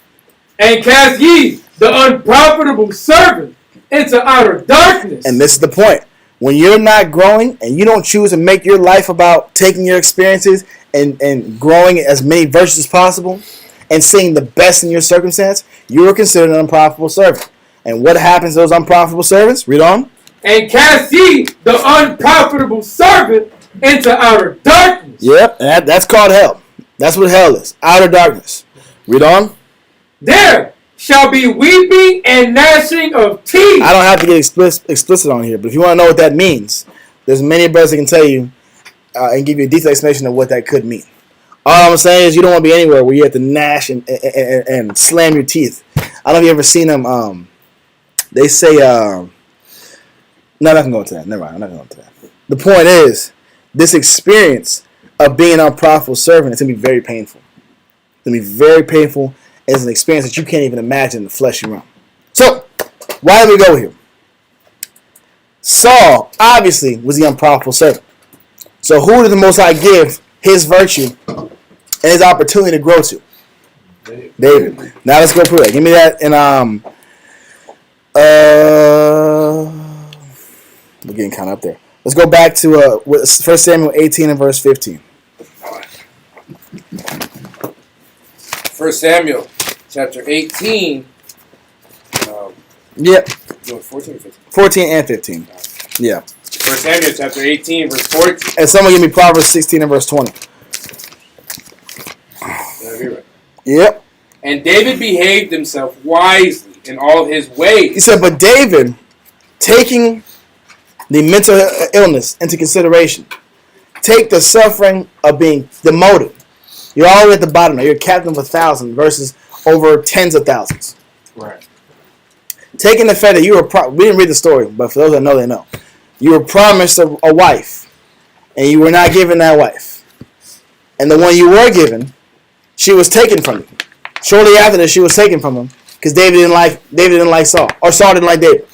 And cast ye the unprofitable servant into outer darkness. And this is the point. When you're not growing and you don't choose to make your life about taking your experiences and growing as many virtues as possible and seeing the best in your circumstance, you are considered an unprofitable servant. And what happens to those unprofitable servants? Read on. And cast ye the unprofitable servant into outer darkness. Yep, that's called hell. That's what hell is. Outer darkness. Read on. There shall be weeping and gnashing of teeth. I don't have to get explicit on here, but if you want to know what that means, there's many brothers that can tell you and give you a detailed explanation of what that could mean. All I'm saying is you don't want to be anywhere where you have to gnash and slam your teeth. I don't know if you ever seen them. They say... No, I'm not going to go into that. Never mind. I'm not going to go into that. The point is, this experience of being an unprofitable servant is going to be very painful. It's going to be very painful. It's an experience that you can't even imagine in the fleshy realm. So, why do we go here? Saul, obviously, was the unprofitable servant. So, who did the Most High give his virtue and his opportunity to grow to? David. Now, let's go through it. Give me that in... We're getting kind of up there. Let's go back to 1 Samuel 18 and verse 15. 1 Samuel chapter 18. Yep. 14 or 15? 14 and 15. Yeah. 1 Samuel chapter 18 verse 14. And someone give me Proverbs 16 and verse 20. Yep. And David behaved himself wisely in all his ways. He said, but David, taking the mental illness into consideration, take the suffering of being demoted. You're already at the bottom now. You're a captain of 1,000 versus over tens of thousands. Right. Taking the fact that you were, we didn't read the story, but for those that know, they know. You were promised a wife, and you were not given that wife. And the one you were given, she was taken from you. Shortly after that, she was taken from him because David didn't like Saul, or Saul didn't like David.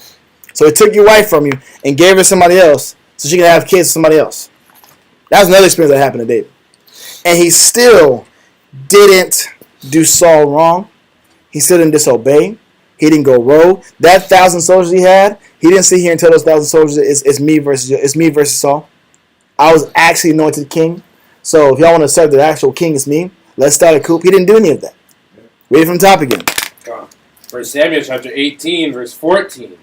So he took your wife from you and gave her to somebody else so she could have kids with somebody else. That was another experience that happened to David. And he still didn't do Saul wrong. He still didn't disobey. He didn't go rogue. That 1,000 soldiers he had, he didn't sit here and tell those 1,000 soldiers it's me versus Saul. I was actually anointed king. So if y'all want to serve the actual king, it's me. Let's start a coup. He didn't do any of that. Read it from the top again. 1 Samuel chapter 18 verse 14.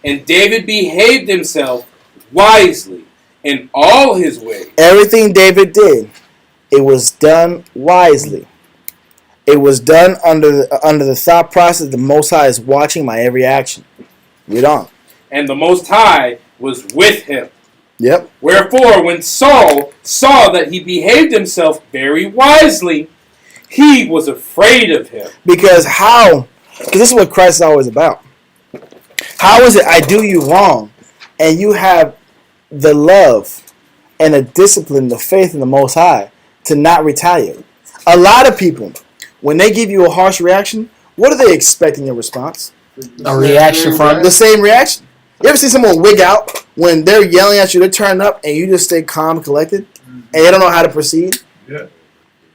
And David behaved himself wisely in all his ways. Everything David did, it was done wisely. It was done under the thought process the Most High is watching my every action. Read on. And the Most High was with him. Yep. Wherefore, when Saul saw that he behaved himself very wisely, he was afraid of him. Because this is what Christ is always about. How is it I do you wrong and you have the love and the discipline, the faith in the Most High to not retaliate? A lot of people, when they give you a harsh reaction, what are they expecting in response? A reaction from The same reaction. You ever see someone wig out when they're yelling at you, they're turning up, and you just stay calm and collected, and they don't know how to proceed? Yeah.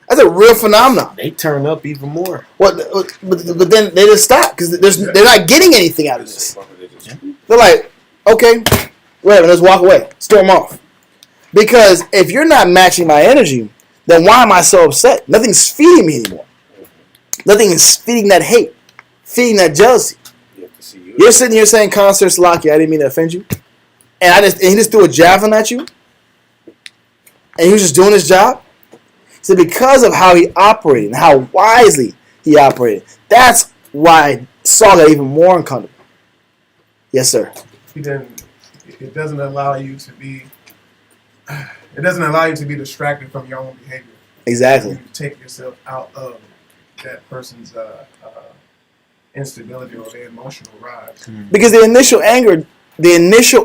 That's a real phenomenon. They turn up even more. But then they just stop because they're not getting anything out of this. They're like, okay, whatever, let's walk away, storm off. Because if you're not matching my energy, then why am I so upset? Nothing's feeding me anymore. Nothing is feeding that hate, feeding that jealousy. You're sitting here saying, "Constance Salaki, I didn't mean to offend you," and he just threw a javelin at you, and he was just doing his job. So because of how he operated and how wisely he operated, that's why Saul got even more uncomfortable. Yes, sir. It doesn't allow you to be. It doesn't allow you to be distracted from your own behavior. Exactly. You take yourself out of that person's instability or their emotional rise. Because the initial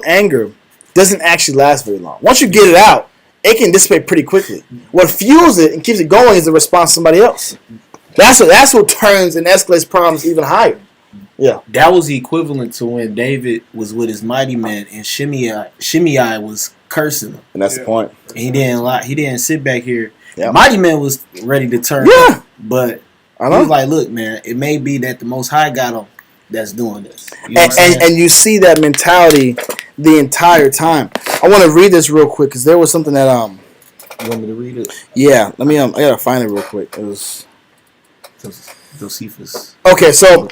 anger doesn't actually last very long. Once you get it out, it can dissipate pretty quickly. What fuels it and keeps it going is the response to somebody else. That's what turns and escalates problems even higher. Yeah. That was the equivalent to when David was with his mighty men and Shimei was cursing him. And that's the point. And he didn't sit back here. Yep. Mighty man was ready to turn. Yeah. But he was like, look, man, it may be that the Most High got him that's doing this. You know and you see that mentality the entire time. I want to read this real quick because there was something that You want me to read it? Yeah, let me I gotta find it real quick. It was Josephus. Okay, so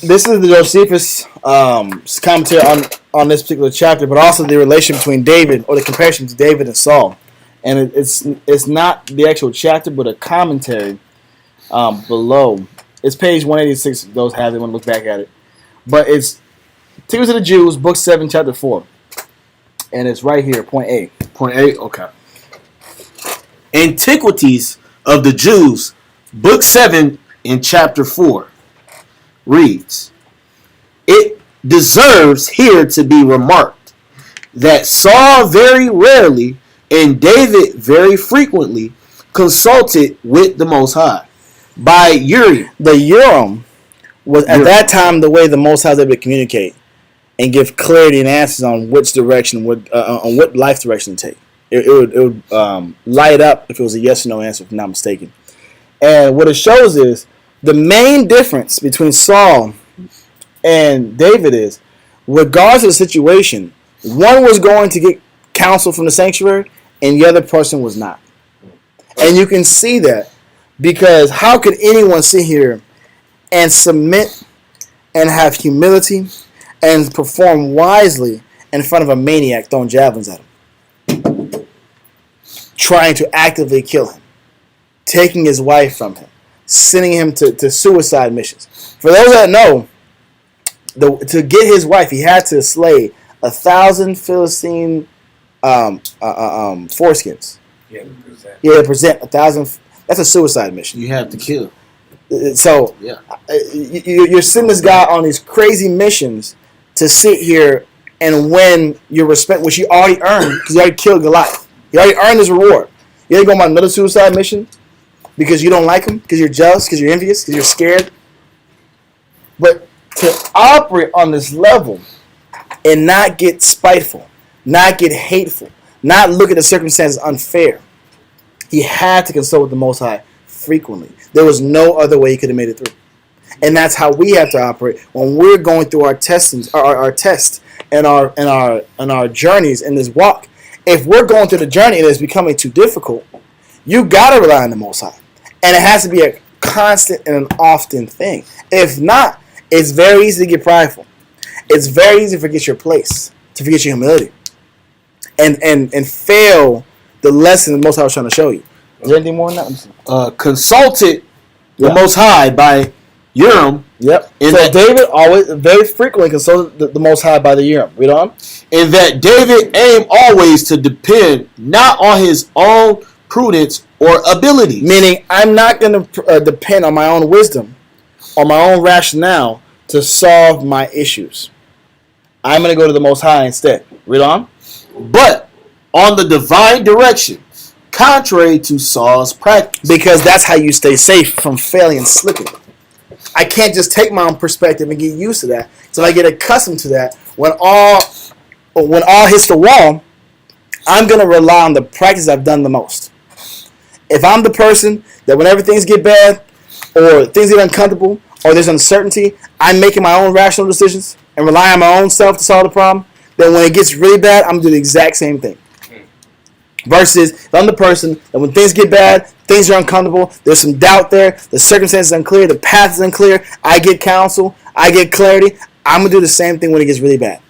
this is the Josephus commentary on this particular chapter, but also the relation between David, or the comparison to David and Saul. And it's not the actual chapter, but a commentary below. It's page 186. Those have it. Want to look back at it, but it's Tears of the Jews, book 7, chapter 4, and it's right here, point A. Point A. Okay. Antiquities of the Jews, book 7, in chapter 4, reads, "It deserves here to be remarked that Saul very rarely and David very frequently consulted with the Most High by Urim." The Urim was at that time the way the Most High was able to communicate and give clarity and answers on which direction on what life direction to take. It would light up if it was a yes or no answer, if I'm not mistaken. And what it shows is the main difference between Saul and David is, regardless of the situation, one was going to get counsel from the sanctuary and the other person was not. And you can see that because how could anyone sit here and submit and have humility and perform wisely in front of a maniac throwing javelins at him, trying to actively kill him, taking his wife from him, sending him to suicide missions? For those that know, to get his wife, he had to slay 1,000 Philistine foreskins. Yeah, present 1,000. That's a suicide mission. You have to kill. So Yeah. You're sending this guy on these crazy missions to sit here and win your respect, which you already earned because you already killed Goliath. You already earned his reward. You ain't going on another suicide mission because you don't like him, because you're jealous, because you're envious, because you're scared. But to operate on this level and not get spiteful, not get hateful, not look at the circumstances unfair, he had to consult with the Most High frequently. There was no other way he could have made it through. And that's how we have to operate when we're going through our tests, our tests and our journeys in this walk. If we're going through the journey and it's becoming too difficult, you gotta rely on the Most High. And it has to be a constant and an often thing. If not, it's very easy to get prideful. It's very easy to forget your place, to forget your humility, and fail the lesson the Most High was trying to show you. Is there anything more than that? Consulted the Most High by Urim. Yep. And so that David always very frequently consulted the Most High by the Urim. Read on. And that David aimed always to depend not on his own prudence or ability. Meaning, I'm not going to depend on my own wisdom or my own rationale to solve my issues. I'm going to go to the Most High instead. Read on. But on the divine direction, contrary to Saul's practice. Because that's how you stay safe from failing and slipping. I can't just take my own perspective and get used to that. So I get accustomed to that. When all hits the wall, I'm going to rely on the practice I've done the most. If I'm the person that whenever things get bad or things get uncomfortable or there's uncertainty, I'm making my own rational decisions and relying on my own self to solve the problem, then when it gets really bad, I'm going to do the exact same thing. Versus if I'm the person that when things get bad, things are uncomfortable, there's some doubt there, the circumstances are unclear, the path is unclear, I get counsel, I get clarity, I'm going to do the same thing when it gets really bad.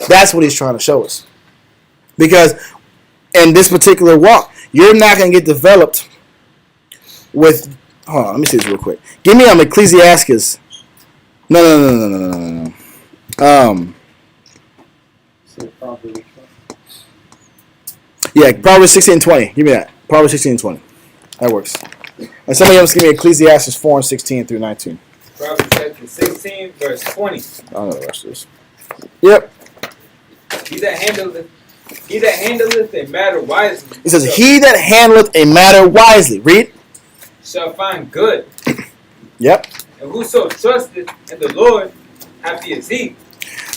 That's what he's trying to show us. Because in this particular walk, you're not going to get developed with... Hold on, let me see this real quick. Give me Ecclesiastes. No. Yeah, Proverbs 16:20. Give me that. Proverbs 16:20. That works. And somebody else give me Ecclesiastes 4:16 through 19. Proverbs chapter 16, verse 20. I don't know the rest of this. Yep. He that handleth a matter wisely. It says, he that handleth a matter wisely. Read. Shall find good. Yep. And whoso trusteth in the Lord, happy is he.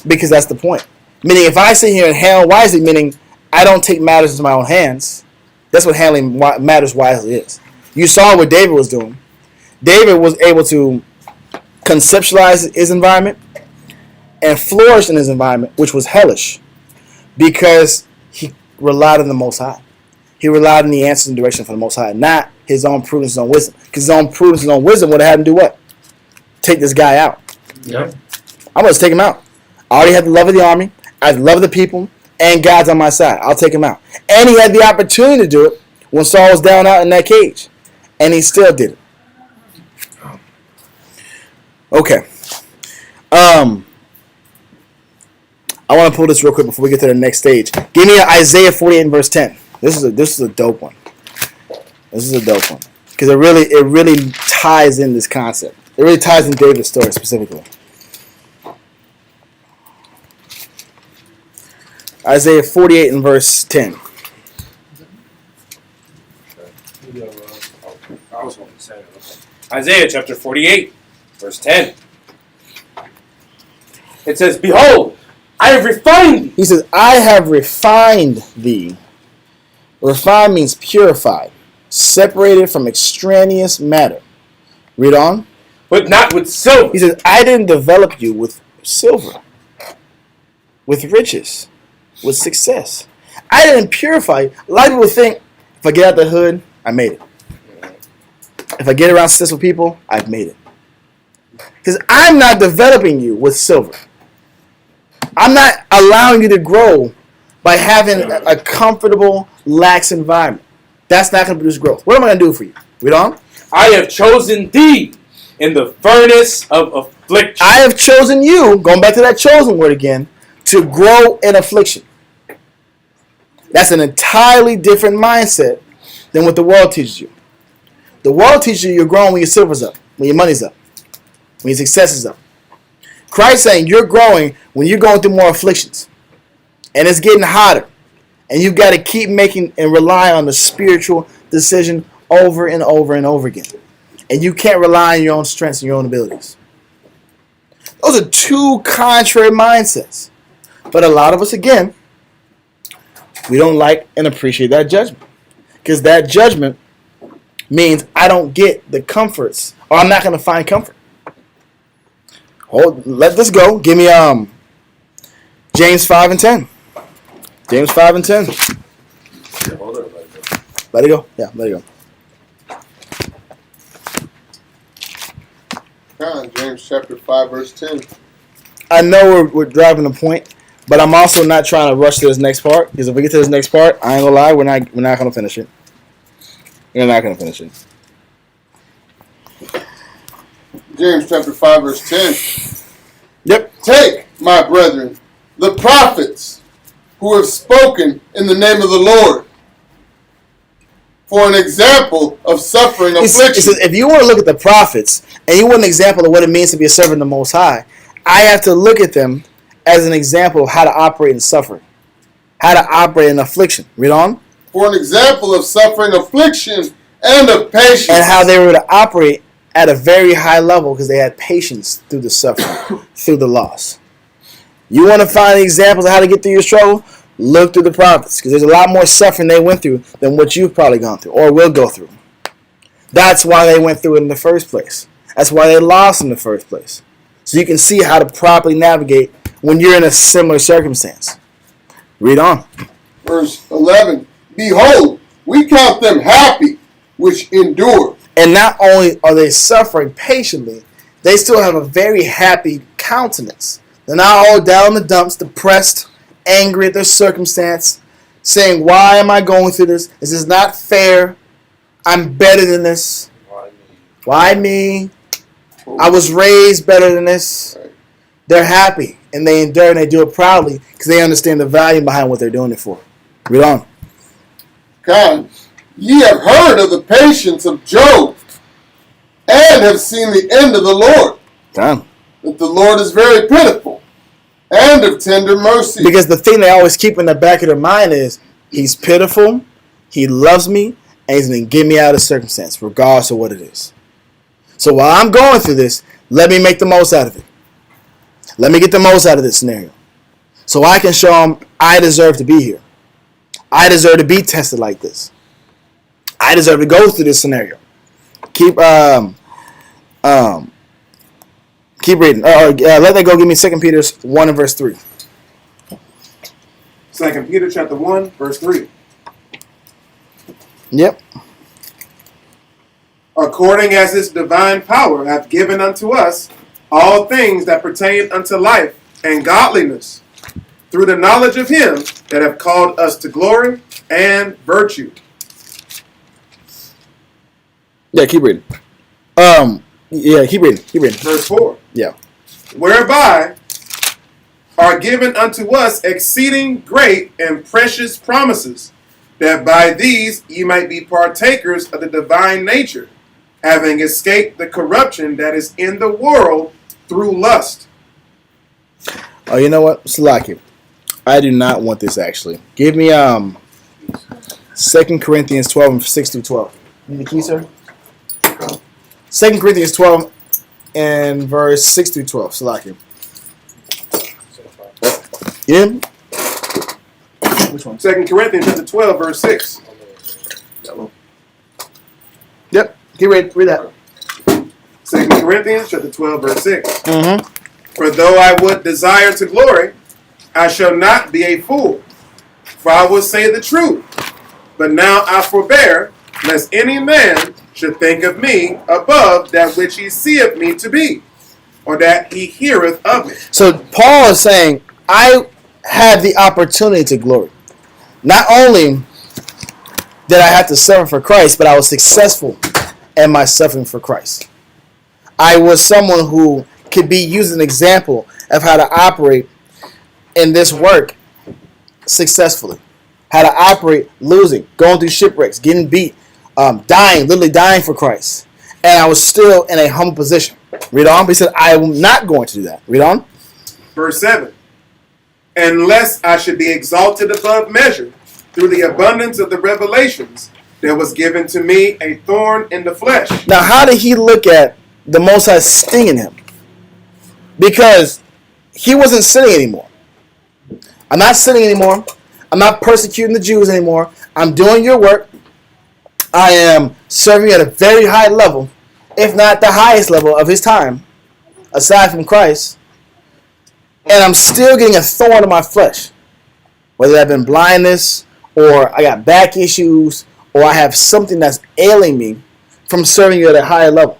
Because that's the point. Meaning, if I sit here and handle wisely, meaning I don't take matters into my own hands. That's what handling matters wisely is. You saw what David was doing. David was able to conceptualize his environment and flourish in his environment, which was hellish, because he relied on the Most High. He relied on the answers and direction from the Most High, not his own prudence, his own wisdom. Because his own prudence, his own wisdom would have had him do what? Take this guy out. Yep. I'm going to take him out. I already had the love of the army. I had the love of the people. And God's on my side. I'll take him out. And he had the opportunity to do it when Saul was down out in that cage. And he still did it. Okay. I want to pull this real quick before we get to the next stage. Give me Isaiah 48 and verse 10. This is a dope one. This is a dope one. Because it really ties in this concept. It really ties in David's story specifically. Isaiah 48 and verse 10. Isaiah chapter 48, verse 10. It says, behold, I have refined thee. He says, I have refined thee. Refined means purified, separated from extraneous matter. Read on. But not with silver. He says, I didn't develop you with silver, with riches, with success. I didn't purify you. A lot of people think, if I get out the hood, I made it. If I get around successful people, I've made it. Because I'm not developing you with silver. I'm not allowing you to grow by having a comfortable, lax environment. That's not going to produce growth. What am I going to do for you? Read on. I have chosen thee in the furnace of affliction. I have chosen you, going back to that chosen word again, to grow in affliction. That's an entirely different mindset than what the world teaches you. The world teaches you you're growing when your silver's up, when your money's up, when your success is up. Christ saying you're growing when you're going through more afflictions. And it's getting hotter. And you've got to keep making and rely on the spiritual decision over and over and over again. And you can't rely on your own strengths and your own abilities. Those are two contrary mindsets. But a lot of us, again, we don't like and appreciate that judgment. Because that judgment means I don't get the comforts, or I'm not going to find comfort. Let this go. Give me James 5 and 10. James 5 and 10. Let it go. Yeah, let it go. James chapter 5, verse 10. I know we're driving a point, but I'm also not trying to rush to this next part, because if we get to this next part, I ain't gonna lie, we're not gonna finish it. We're not gonna finish it. James chapter 5, verse 10. Yep. Take, my brethren, the prophets who have spoken in the name of the Lord for an example of suffering affliction. It says, if you want to look at the prophets and you want an example of what it means to be a servant of the Most High, I have to look at them as an example of how to operate in suffering, how to operate in affliction. Read on. for an example of suffering, affliction, and of patience. And how they were to operate at a very high level because they had patience through the suffering, through the loss. You want to find examples of how to get through your struggle? Look through the prophets, because there's a lot more suffering they went through than what you've probably gone through or will go through. That's why they went through it in the first place. That's why they lost in the first place. So you can see how to properly navigate when you're in a similar circumstance. Read on. Verse 11. Behold, we count them happy which endure. And not only are they suffering patiently, they still have a very happy countenance. They're not all down in the dumps, depressed, angry at their circumstance, saying, why am I going through this? This is not fair. I'm better than this. Why me? I was raised better than this. They're happy, and they endure, and they do it proudly because they understand the value behind what they're doing it for. Read on. God, ye have heard of the patience of Job, and have seen the end of the Lord. Done. That the Lord is very pitiful, and of tender mercy. Because the thing they always keep in the back of their mind is, he's pitiful, he loves me, and he's going to get me out of circumstance, regardless of what it is. So while I'm going through this, let me make the most out of it. Let me get the most out of this scenario. So I can show him I deserve to be here. I deserve to be tested like this. I deserve to go through this scenario. Keep reading. Let that go. Give me 2 Peter 1 and verse 3. 2 Peter chapter 1, verse 3. Yep. According as his divine power hath given unto us all things that pertain unto life and godliness, through the knowledge of him that hath called us to glory and virtue. Yeah, keep reading. Keep reading. Verse 4. Yeah. Whereby are given unto us exceeding great and precious promises, that by these ye might be partakers of the divine nature, having escaped the corruption that is in the world through lust. Oh, you know what? Salaki. I do not want this actually. Give me 2 Corinthians 12 and 6 through 12. You need the key, sir? 2 Corinthians 12 and verse 6 through 12. Salaki. Yeah? Which one? 2 Corinthians chapter 12, verse 6. Yep. Get ready. Read that. 2 Corinthians chapter 12, verse 6. Mm-hmm. For though I would desire to glory, I shall not be a fool, for I will say the truth. But now I forbear, lest any man should think of me above that which he seeth me to be, or that he heareth of me. So Paul is saying, I had the opportunity to glory. Not only did I have to suffer for Christ, but I was successful in my suffering for Christ. I was someone who could be used as an example of how to operate in this work successfully. How to operate losing, going through shipwrecks, getting beat, dying, literally dying for Christ. And I was still in a humble position. Read on. But he said, I am not going to do that. Read on. Verse 7. Unless I should be exalted above measure through the abundance of the revelations, there was given to me a thorn in the flesh. Now, how did he look at the Most High stinging him? Because he wasn't sinning anymore. I'm not sinning anymore. I'm not persecuting the Jews anymore. I'm doing your work. I am serving at a very high level, if not the highest level of his time, aside from Christ. And I'm still getting a thorn in my flesh. Whether that been blindness, or I got back issues, or I have something that's ailing me from serving you at a higher level.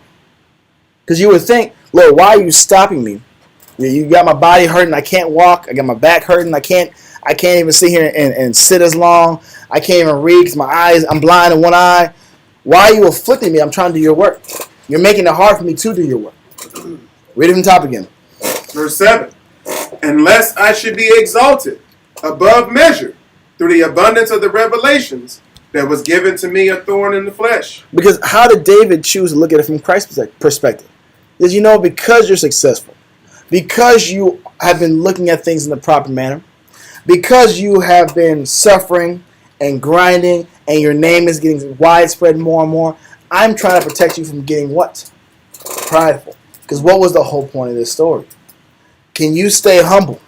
Because you would think, Lord, why are you stopping me? You got my body hurting, I can't walk. I got my back hurting, I can't even sit here and sit as long. I can't even read because my eyes, I'm blind in one eye. Why are you afflicting me? I'm trying to do your work. You're making it hard for me to do your work. Read it from the top again. Verse 7. Unless I should be exalted above measure through the abundance of the revelations, there was given to me a thorn in the flesh. Because how did David choose to look at it from Christ's perspective? Did you know because you're successful, because you have been looking at things in the proper manner, because you have been suffering and grinding, and your name is getting widespread more and more, I'm trying to protect you from getting what? Prideful. Because what was the whole point of this story? Can you stay humble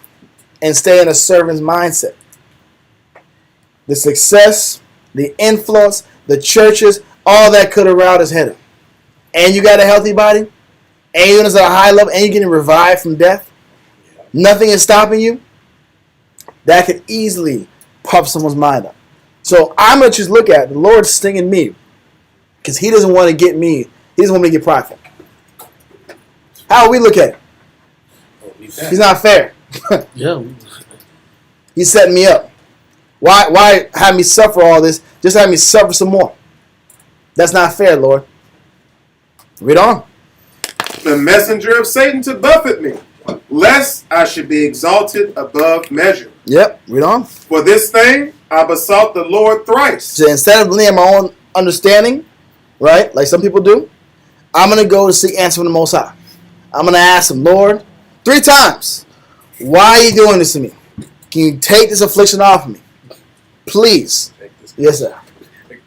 and stay in a servant's mindset? The success, the influence, the churches, all that could have riled his head up. And you got a healthy body, and you're at a high level, and you're getting revived from death. Nothing is stopping you. That could easily puff someone's mind up. So I'm going to just look at the Lord stinging me because he doesn't want to get me. He doesn't want me to get prideful. How do we look at it? He's not fair. Yeah. He's setting me up. Why have me suffer all this? Just have me suffer some more. That's not fair, Lord. Read on. The messenger of Satan to buffet me, lest I should be exalted above measure. Yep, read on. For this thing I besought the Lord thrice. So instead of leaning on my own understanding, right, like some people do, I'm going to go to seek answer from the Most High. I'm going to ask him, Lord, 3 times, why are you doing this to me? Can you take this affliction off of me? Please. Yes, sir.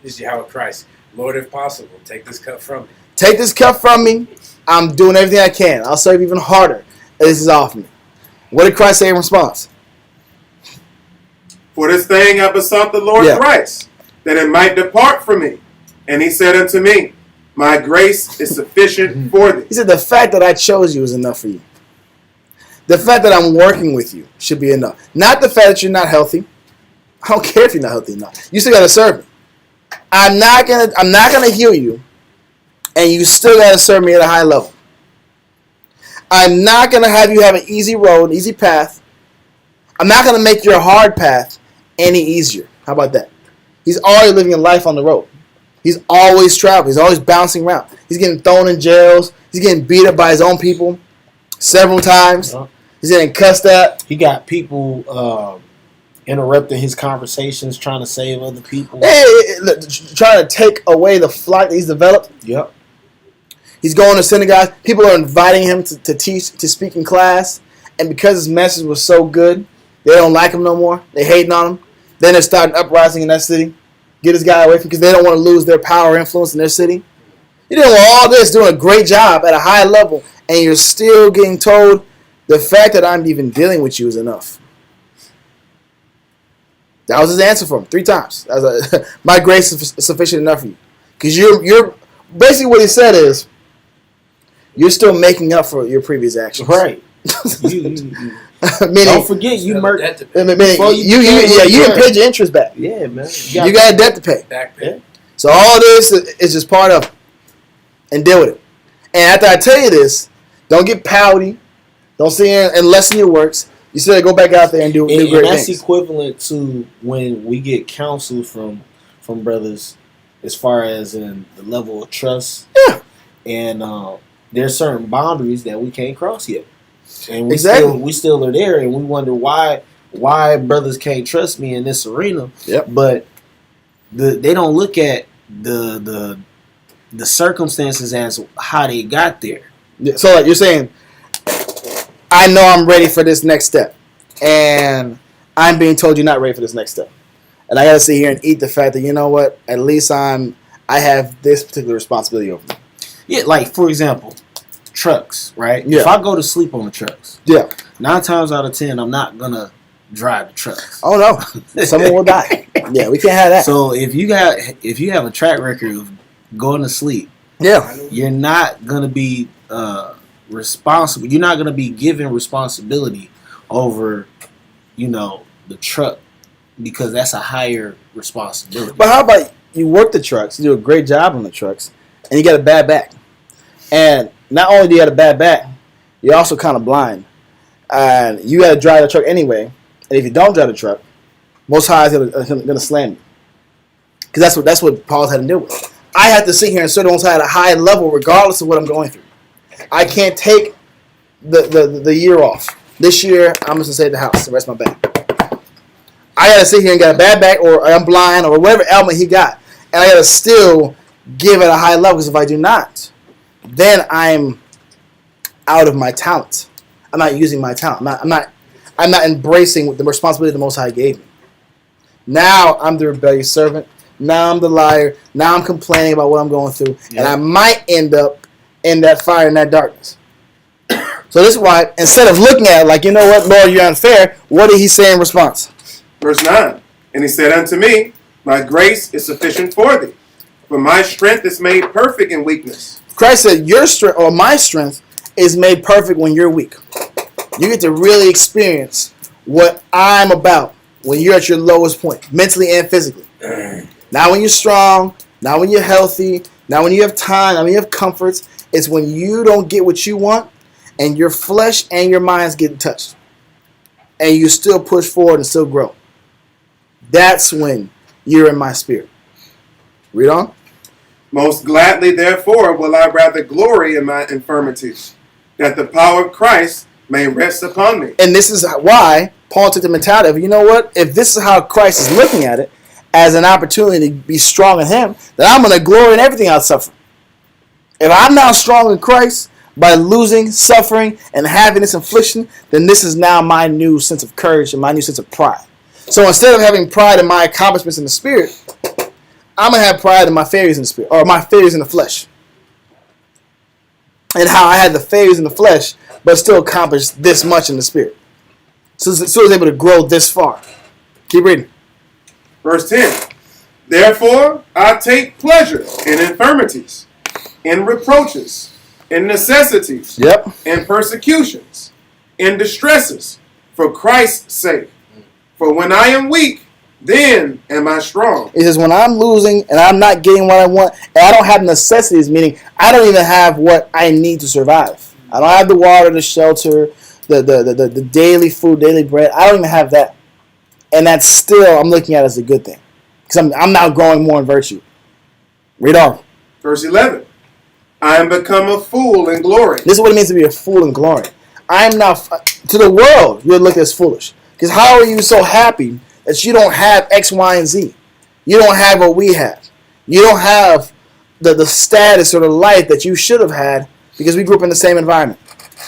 This is Yahweh Christ. Lord, if possible, take this cup from me. Take this cup from me. I'm doing everything I can. I'll serve even harder if this is off me. What did Christ say in response? For this thing I besought the Lord thrice, that it might depart from me. And he said unto me, my grace is sufficient for thee. He said, the fact that I chose you is enough for you. The fact that I'm working with you should be enough. Not the fact that you're not healthy. I don't care if you're not healthy or not. You still got to serve me. I'm not gonna heal you, and you still got to serve me at a high level. I'm not gonna have you have an easy road, easy path. I'm not gonna make your hard path any easier. How about that? He's already living a life on the road. He's always traveling. He's always bouncing around. He's getting thrown in jails. He's getting beat up by his own people several times. He's getting cussed at. He got people interrupting his conversations, trying to save other people. Trying to take away the flock that he's developed. Yep. He's going to synagogues. People are inviting him to teach, to speak in class. And because his message was so good, they don't like him no more. They hating on him. Then they're starting uprising in that city. Get this guy away from because they don't want to lose their power influence in their city. You're doing all this, doing a great job at a high level, and you're still getting told the fact that I'm even dealing with you is enough. That was his answer for him 3 times. My grace is sufficient enough for you. Because you're basically what he said is you're still making up for your previous actions. Right. Meaning, don't forget you murdered. You didn't pay your interest back. Yeah, man. You got a debt to pay. Back pay. So all this is just part of it. And deal with it. And after I tell you this, don't get pouty. Don't sit here and lessen your works. You still go back out there and do great things. And that's equivalent to when we get counsel from brothers as far as in the level of trust. Yeah. And there's certain boundaries that we can't cross yet. And we still are there, and we wonder why brothers can't trust me in this arena. Yep. But they don't look at the circumstances as how they got there. So like you're saying, I know I'm ready for this next step, and I'm being told you're not ready for this next step, and I got to sit here and eat the fact that you know what? At least I have this particular responsibility over me. Yeah, like for example, trucks, right? Yeah. If I go to sleep on the trucks, 9 times out of 10, I'm not gonna drive the trucks. Oh no, someone will die. Yeah, we can't have that. So if you have a track record of going to sleep, you're not gonna be responsible. You're not gonna be given responsibility over, the truck because that's a higher responsibility. But how about you work the trucks, you do a great job on the trucks, and you got a bad back. And not only do you have a bad back, you're also kind of blind. And you got to drive the truck anyway. And if you don't drive the truck, Most High is going to slam you. Because that's what Paul's had to deal with. I have to sit here and serve the Most High at a high level regardless of what I'm going through. I can't take the year off. This year, I'm just going to stay at the house and rest my back. I got to sit here and get a bad back, or I'm blind, or whatever ailment he got. And I got to still give at a high level, because if I do not, then I'm out of my talent. I'm not using my talent. I'm not embracing the responsibility the Most High gave me. Now I'm the rebellious servant. Now I'm the liar. Now I'm complaining about what I'm going through. Yeah. And I might end up in that fire and that darkness. So this is why, instead of looking at it like, you know what, Lord, you're unfair, what did he say in response? Verse 9, and he said unto me, my grace is sufficient for thee, for my strength is made perfect in weakness. Christ said, your strength, or my strength, is made perfect when you're weak. You get to really experience what I'm about when you're at your lowest point, mentally and physically. Not when you're strong, not when you're healthy, not when you have time, not when you have comforts. It's when you don't get what you want and your flesh and your mind's getting touched. And you still push forward and still grow. That's when you're in my spirit. Read on. Most gladly, therefore, will I rather glory in my infirmities, that the power of Christ may rest upon me. And this is why Paul took the mentality of, you know what? If this is how Christ is looking at it, as an opportunity to be strong in him, then I'm going to glory in everything I suffer. If I'm now strong in Christ by losing, suffering, and having this affliction, then this is now my new sense of courage and my new sense of pride. So instead of having pride in my accomplishments in the spirit, I'm going to have pride in my failures in the spirit, or my failures in the flesh. And how I had the failures in the flesh, but still accomplished this much in the spirit. So I was able to grow this far. Keep reading. Verse 10, therefore I take pleasure in infirmities, in reproaches, in necessities, in persecutions, in distresses, for Christ's sake. For when I am weak, then am I strong. It says when I'm losing and I'm not getting what I want, and I don't have necessities, meaning I don't even have what I need to survive. I don't have the water, the shelter, the daily food, daily bread. I don't even have that. And that's still, I'm looking at it as a good thing. Because I'm now growing more in virtue. Read on. Verse 11. I am become a fool in glory. This is what it means to be a fool in glory. I am now, to the world, you're looked as foolish. Because how are you so happy that you don't have X, Y, and Z? You don't have what we have. You don't have the status or the life that you should have had because we grew up in the same environment.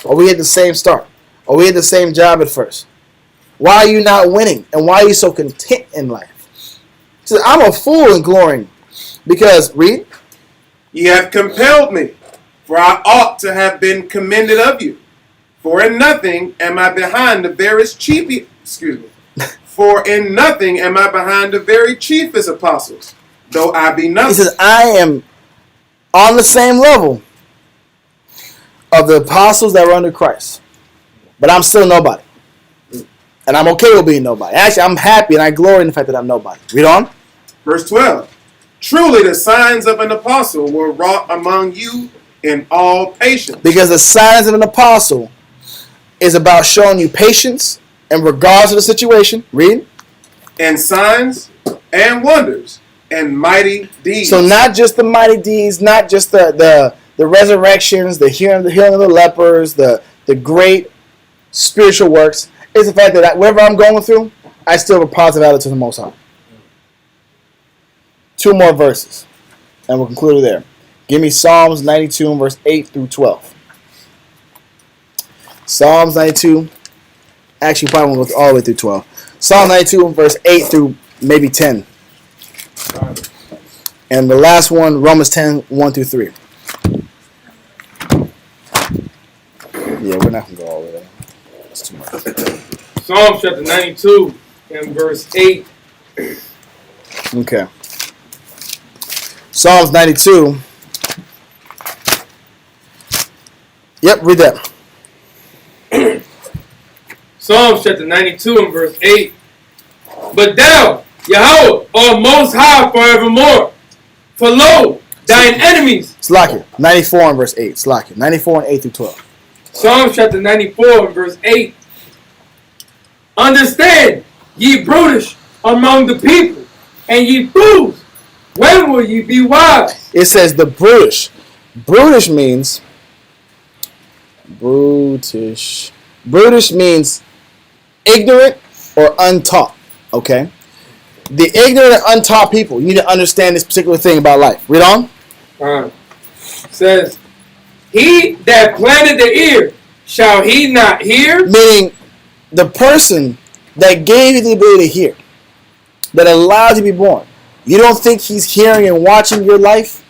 Or we had the same start. Or we had the same job at first. Why are you not winning? And why are you so content in life? He says, I'm a fool in glorying. Because, read. Ye have compelled me, for I ought to have been commended of you. For in nothing am I behind the very For in nothing am I behind the very chiefest apostles, though I be nothing. He says, I am on the same level of the apostles that were under Christ. But I'm still nobody. And I'm okay with being nobody. Actually, I'm happy and I glory in the fact that I'm nobody. Read on. Verse 12. Truly the signs of an apostle were wrought among you in all patience. Because the signs of an apostle is about showing you patience in regards to the situation. Read. And signs and wonders and mighty deeds. So not just the mighty deeds, not just the resurrections, the healing of the lepers, the great spiritual works. It's the fact that whatever I'm going through, I still have a positive attitude to the Most High. 2 more verses, and we'll conclude there. Give me Psalms 92, verse 8 through 12. Psalms 92, actually probably won't go all the way through 12. Psalm 92, verse 8 through maybe 10. And the last one, Romans 10, 1 through 3. Yeah, we're not going to go all the way there. That's too much. Psalm chapter 92 and verse 8. Okay. Psalms 92. Yep, read that. Psalms chapter 92 and verse 8. But thou, Yahweh, art most high forevermore. For lo, thine enemies. Slack it. 94 and verse 8. Slack it. 94 and 8 through 12. Psalms chapter 94 and verse 8. Understand, ye brutish among the people, and ye fools, when will ye be wise? It says the brutish. Brutish means brutish. Brutish means ignorant or untaught. Okay? The ignorant and untaught people, you need to understand this particular thing about life. Read on. Says, he that planted the ear, shall he not hear? Meaning, the person that gave you the ability to hear, that allows you to be born. You don't think he's hearing and watching your life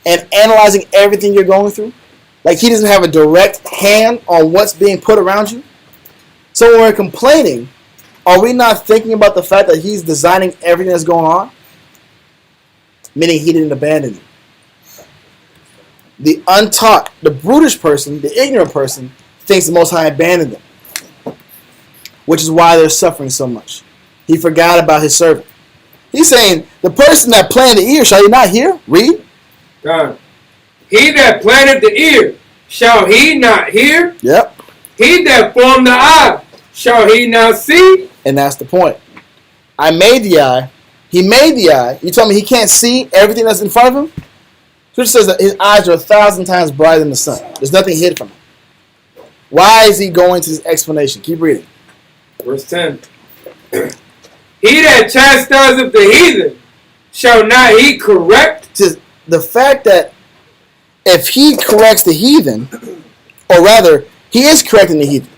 and analyzing everything you're going through? Like he doesn't have a direct hand on what's being put around you? So when we're complaining, are we not thinking about the fact that he's designing everything that's going on? Meaning he didn't abandon you. The untaught, the brutish person, the ignorant person, thinks the Most High abandoned them. Which is why they're suffering so much. He forgot about his servant. He's saying, the person that planted the ear, shall he not hear? Read. God. He that planted the ear, shall he not hear? Yep. He that formed the eye, shall he not see? And that's the point. I made the eye. He made the eye. You tell me he can't see everything that's in front of him? Scripture says that his eyes are 1,000 times brighter than the sun. There's nothing hid from him. Why is he going to this explanation? Keep reading. Verse 10. He that chastiseth the heathen, shall not he correct? Just the fact that if he corrects the heathen, or rather, he is correcting the heathen.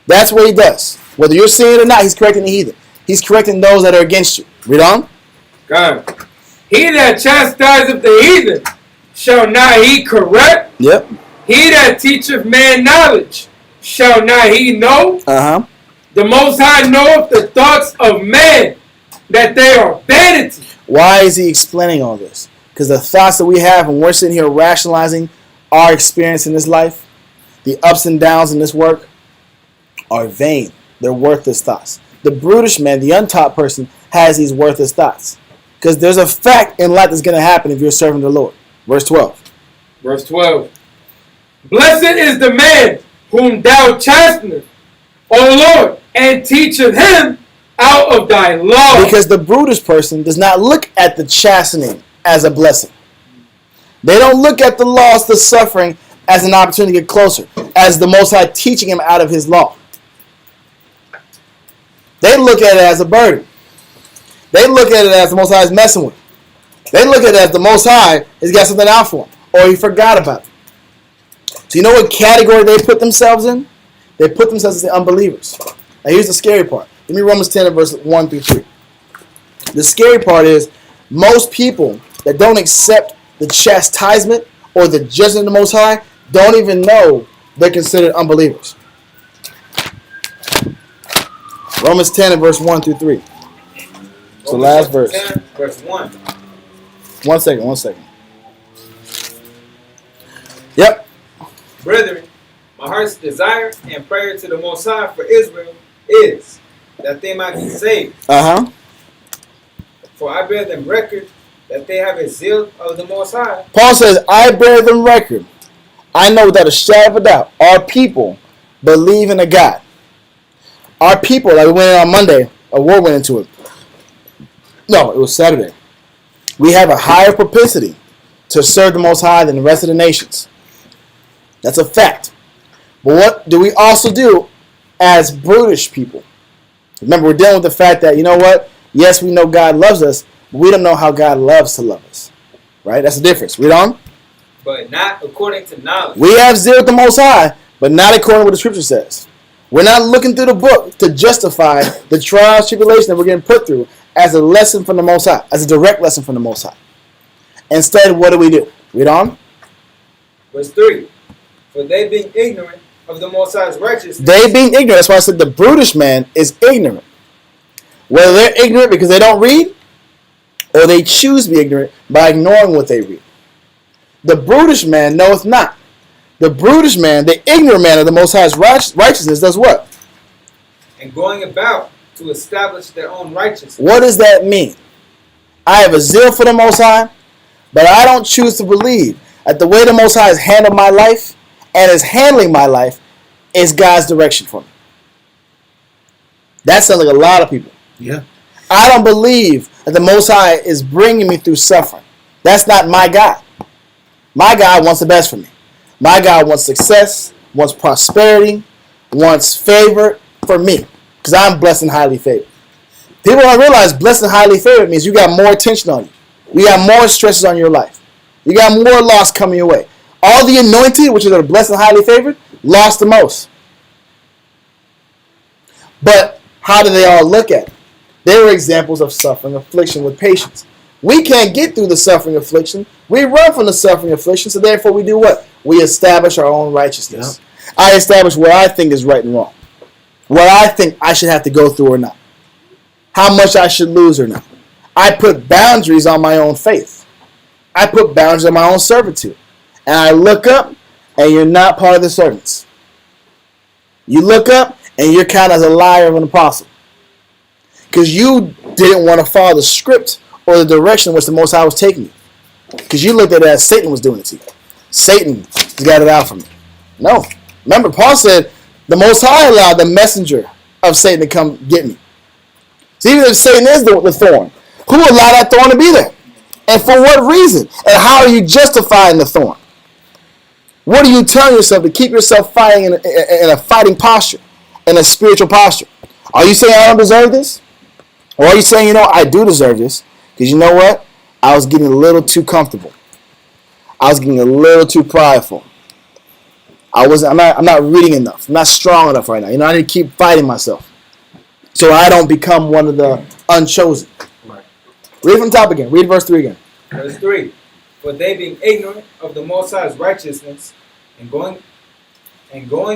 That's what he does. Whether you're seeing it or not, he's correcting the heathen. He's correcting those that are against you. Read on. God. He that chastiseth the heathen, shall not he correct? Yep. He that teacheth man knowledge, shall not he know? Uh-huh. The Most High knoweth the thoughts of man, that they are vanity. Why is he explaining all this? Because the thoughts that we have when we're sitting here rationalizing our experience in this life, the ups and downs in this work, are vain. They're worthless thoughts. The brutish man, the untaught person, has these worthless thoughts. Because there's a fact in life that's going to happen if you're serving the Lord. Verse 12. Verse 12. Blessed is the man whom thou chastenest, O Lord, and teacheth him out of thy law. Because the brutish person does not look at the chastening as a blessing. They don't look at the loss, the suffering, as an opportunity to get closer, as the Most High teaching him out of his law. They look at it as a burden. They look at it as the Most High is messing with him. They look at it as the Most High has got something out for him, or he forgot about it. So you know what category they put themselves in? They put themselves as the unbelievers. Now here's the scary part. Give me Romans 10 verse 1 through 3. The scary part is most people that don't accept the chastisement or the judgment of the Most High don't even know they're considered unbelievers. Romans 10 and verse 1 through 3. It's the last verse. 10, verse 1. One second. Yep. Brethren, my heart's desire and prayer to the Most High for Israel is that they might be saved. Uh-huh. For I bear them record that they have a zeal of the Most High. Paul says, I bear them record. I know without a shadow of a doubt, our people believe in a God. Our people, like we went in on Monday, a war went into it. No, it was Saturday. We have a higher propensity to serve the Most High than the rest of the nations. That's a fact. But what do we also do as brutish people? Remember, we're dealing with the fact that, you know what? Yes, we know God loves us, but we don't know how God loves to love us. Right? That's the difference. Read on. But not according to knowledge. We have zeal with the Most High, but not according to what the Scripture says. We're not looking through the book to justify the trials, tribulation that we're getting put through as a lesson from the Most High, as a direct lesson from the Most High. Instead, what do? Read on. Verse 3. For they being ignorant of the Most High's righteousness. They being ignorant. That's why I said the brutish man is ignorant. Whether they're ignorant because they don't read, or they choose to be ignorant by ignoring what they read. The brutish man knoweth not. The brutish man, the ignorant man of the Most High's righteousness does what? And going about to establish their own righteousness. What does that mean? I have a zeal for the Most High, but I don't choose to believe that the way the Most High has handled my life and is handling my life is God's direction for me. That sounds like a lot of people. Yeah. I don't believe that the Most High is bringing me through suffering. That's not my God. My God wants the best for me. My God wants success, wants prosperity, wants favor for me. Because I'm blessed and highly favored. People don't realize blessed and highly favored means you got more attention on you. You got more stresses on your life. You got more loss coming your way. All the anointed, which are the blessed and highly favored, lost the most. But how do they all look at it? They were examples of suffering affliction with patience. We can't get through the suffering affliction. We run from the suffering affliction, so therefore we do what? We establish our own righteousness. Yep. I establish what I think is right and wrong. What I think I should have to go through or not. How much I should lose or not. I put boundaries on my own faith. I put boundaries on my own servitude. And I look up, and you're not part of the servants. You look up, and you're counted as a liar of an apostle. Because you didn't want to follow the script or the direction in which the Most High was taking you. Because you looked at it as Satan was doing it to you. Satan has got it out for me. No. Remember, Paul said, the Most High allowed the messenger of Satan to come get me. So even if Satan is the thorn, who allowed that thorn to be there? And for what reason? And how are you justifying the thorn? What are you telling yourself to keep yourself fighting in a fighting posture, in a spiritual posture? Are you saying I don't deserve this? Or are you saying, I do deserve this? Because you know what? I was getting a little too comfortable. I was getting a little too prideful. I'm not reading enough. I'm not strong enough right now. I need to keep fighting myself. So I don't become one of the unchosen. Right. Read from the top again. Read verse 3 again. Verse 3. For they being ignorant of the Most High's righteousness and going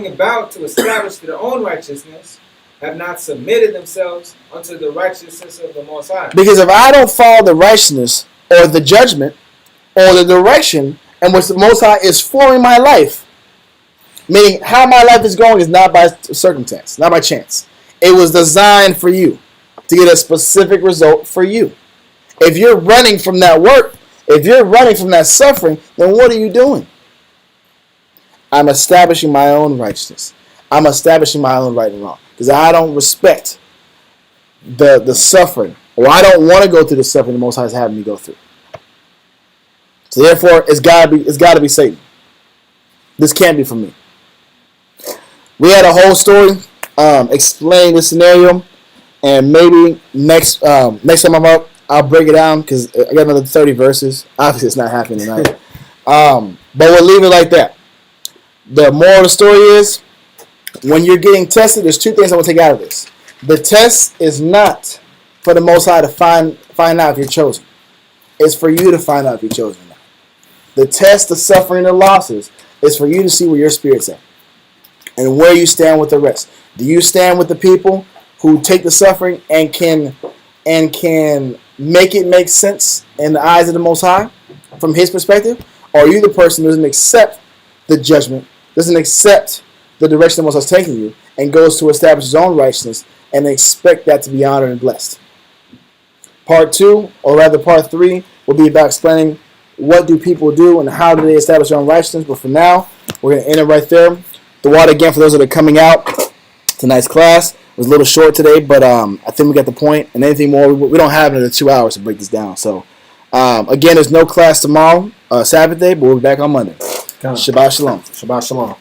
about to establish their own righteousness, have not submitted themselves unto the righteousness of the Most High. Because if I don't follow the righteousness or the judgment or the direction in which the Most High is forming my life, meaning how my life is going is not by circumstance, not by chance. It was designed for you to get a specific result for you. If you're running from that work, if you're running from that suffering, then what are you doing? I'm establishing my own righteousness. I'm establishing my own right and wrong. Because I don't respect the suffering, or I don't want to go through the suffering the Most High is having me go through. So therefore, it's got to be Satan. This can't be from me. We had a whole story explaining this scenario, and maybe next time I'm up, I'll break it down because I got another 30 verses. Obviously, it's not happening tonight. But we'll leave it like that. The moral of the story is, when you're getting tested, there's two things I want to take out of this. The test is not for the Most High to find out if you're chosen. It's for you to find out if you're chosen or not. The test, the suffering, the losses is for you to see where your spirit's at and where you stand with the rest. Do you stand with the people who take the suffering and can make it make sense in the eyes of the Most High from His perspective? Or are you the person who doesn't accept the judgment, doesn't accept the direction the Most High is taking you, and goes to establish his own righteousness and expect that to be honored and blessed? Part 2, or rather part 3, will be about explaining what do people do and how do they establish their own righteousness. But for now, we're going to end it right there. The water again for those that are coming out. Tonight's class was a little short today, but I think we got the point. And anything more, we don't have another 2 hours to break this down. So again, there's no class tomorrow, Sabbath day, but we'll be back on Monday. Shabbat shalom. Shabbat shalom.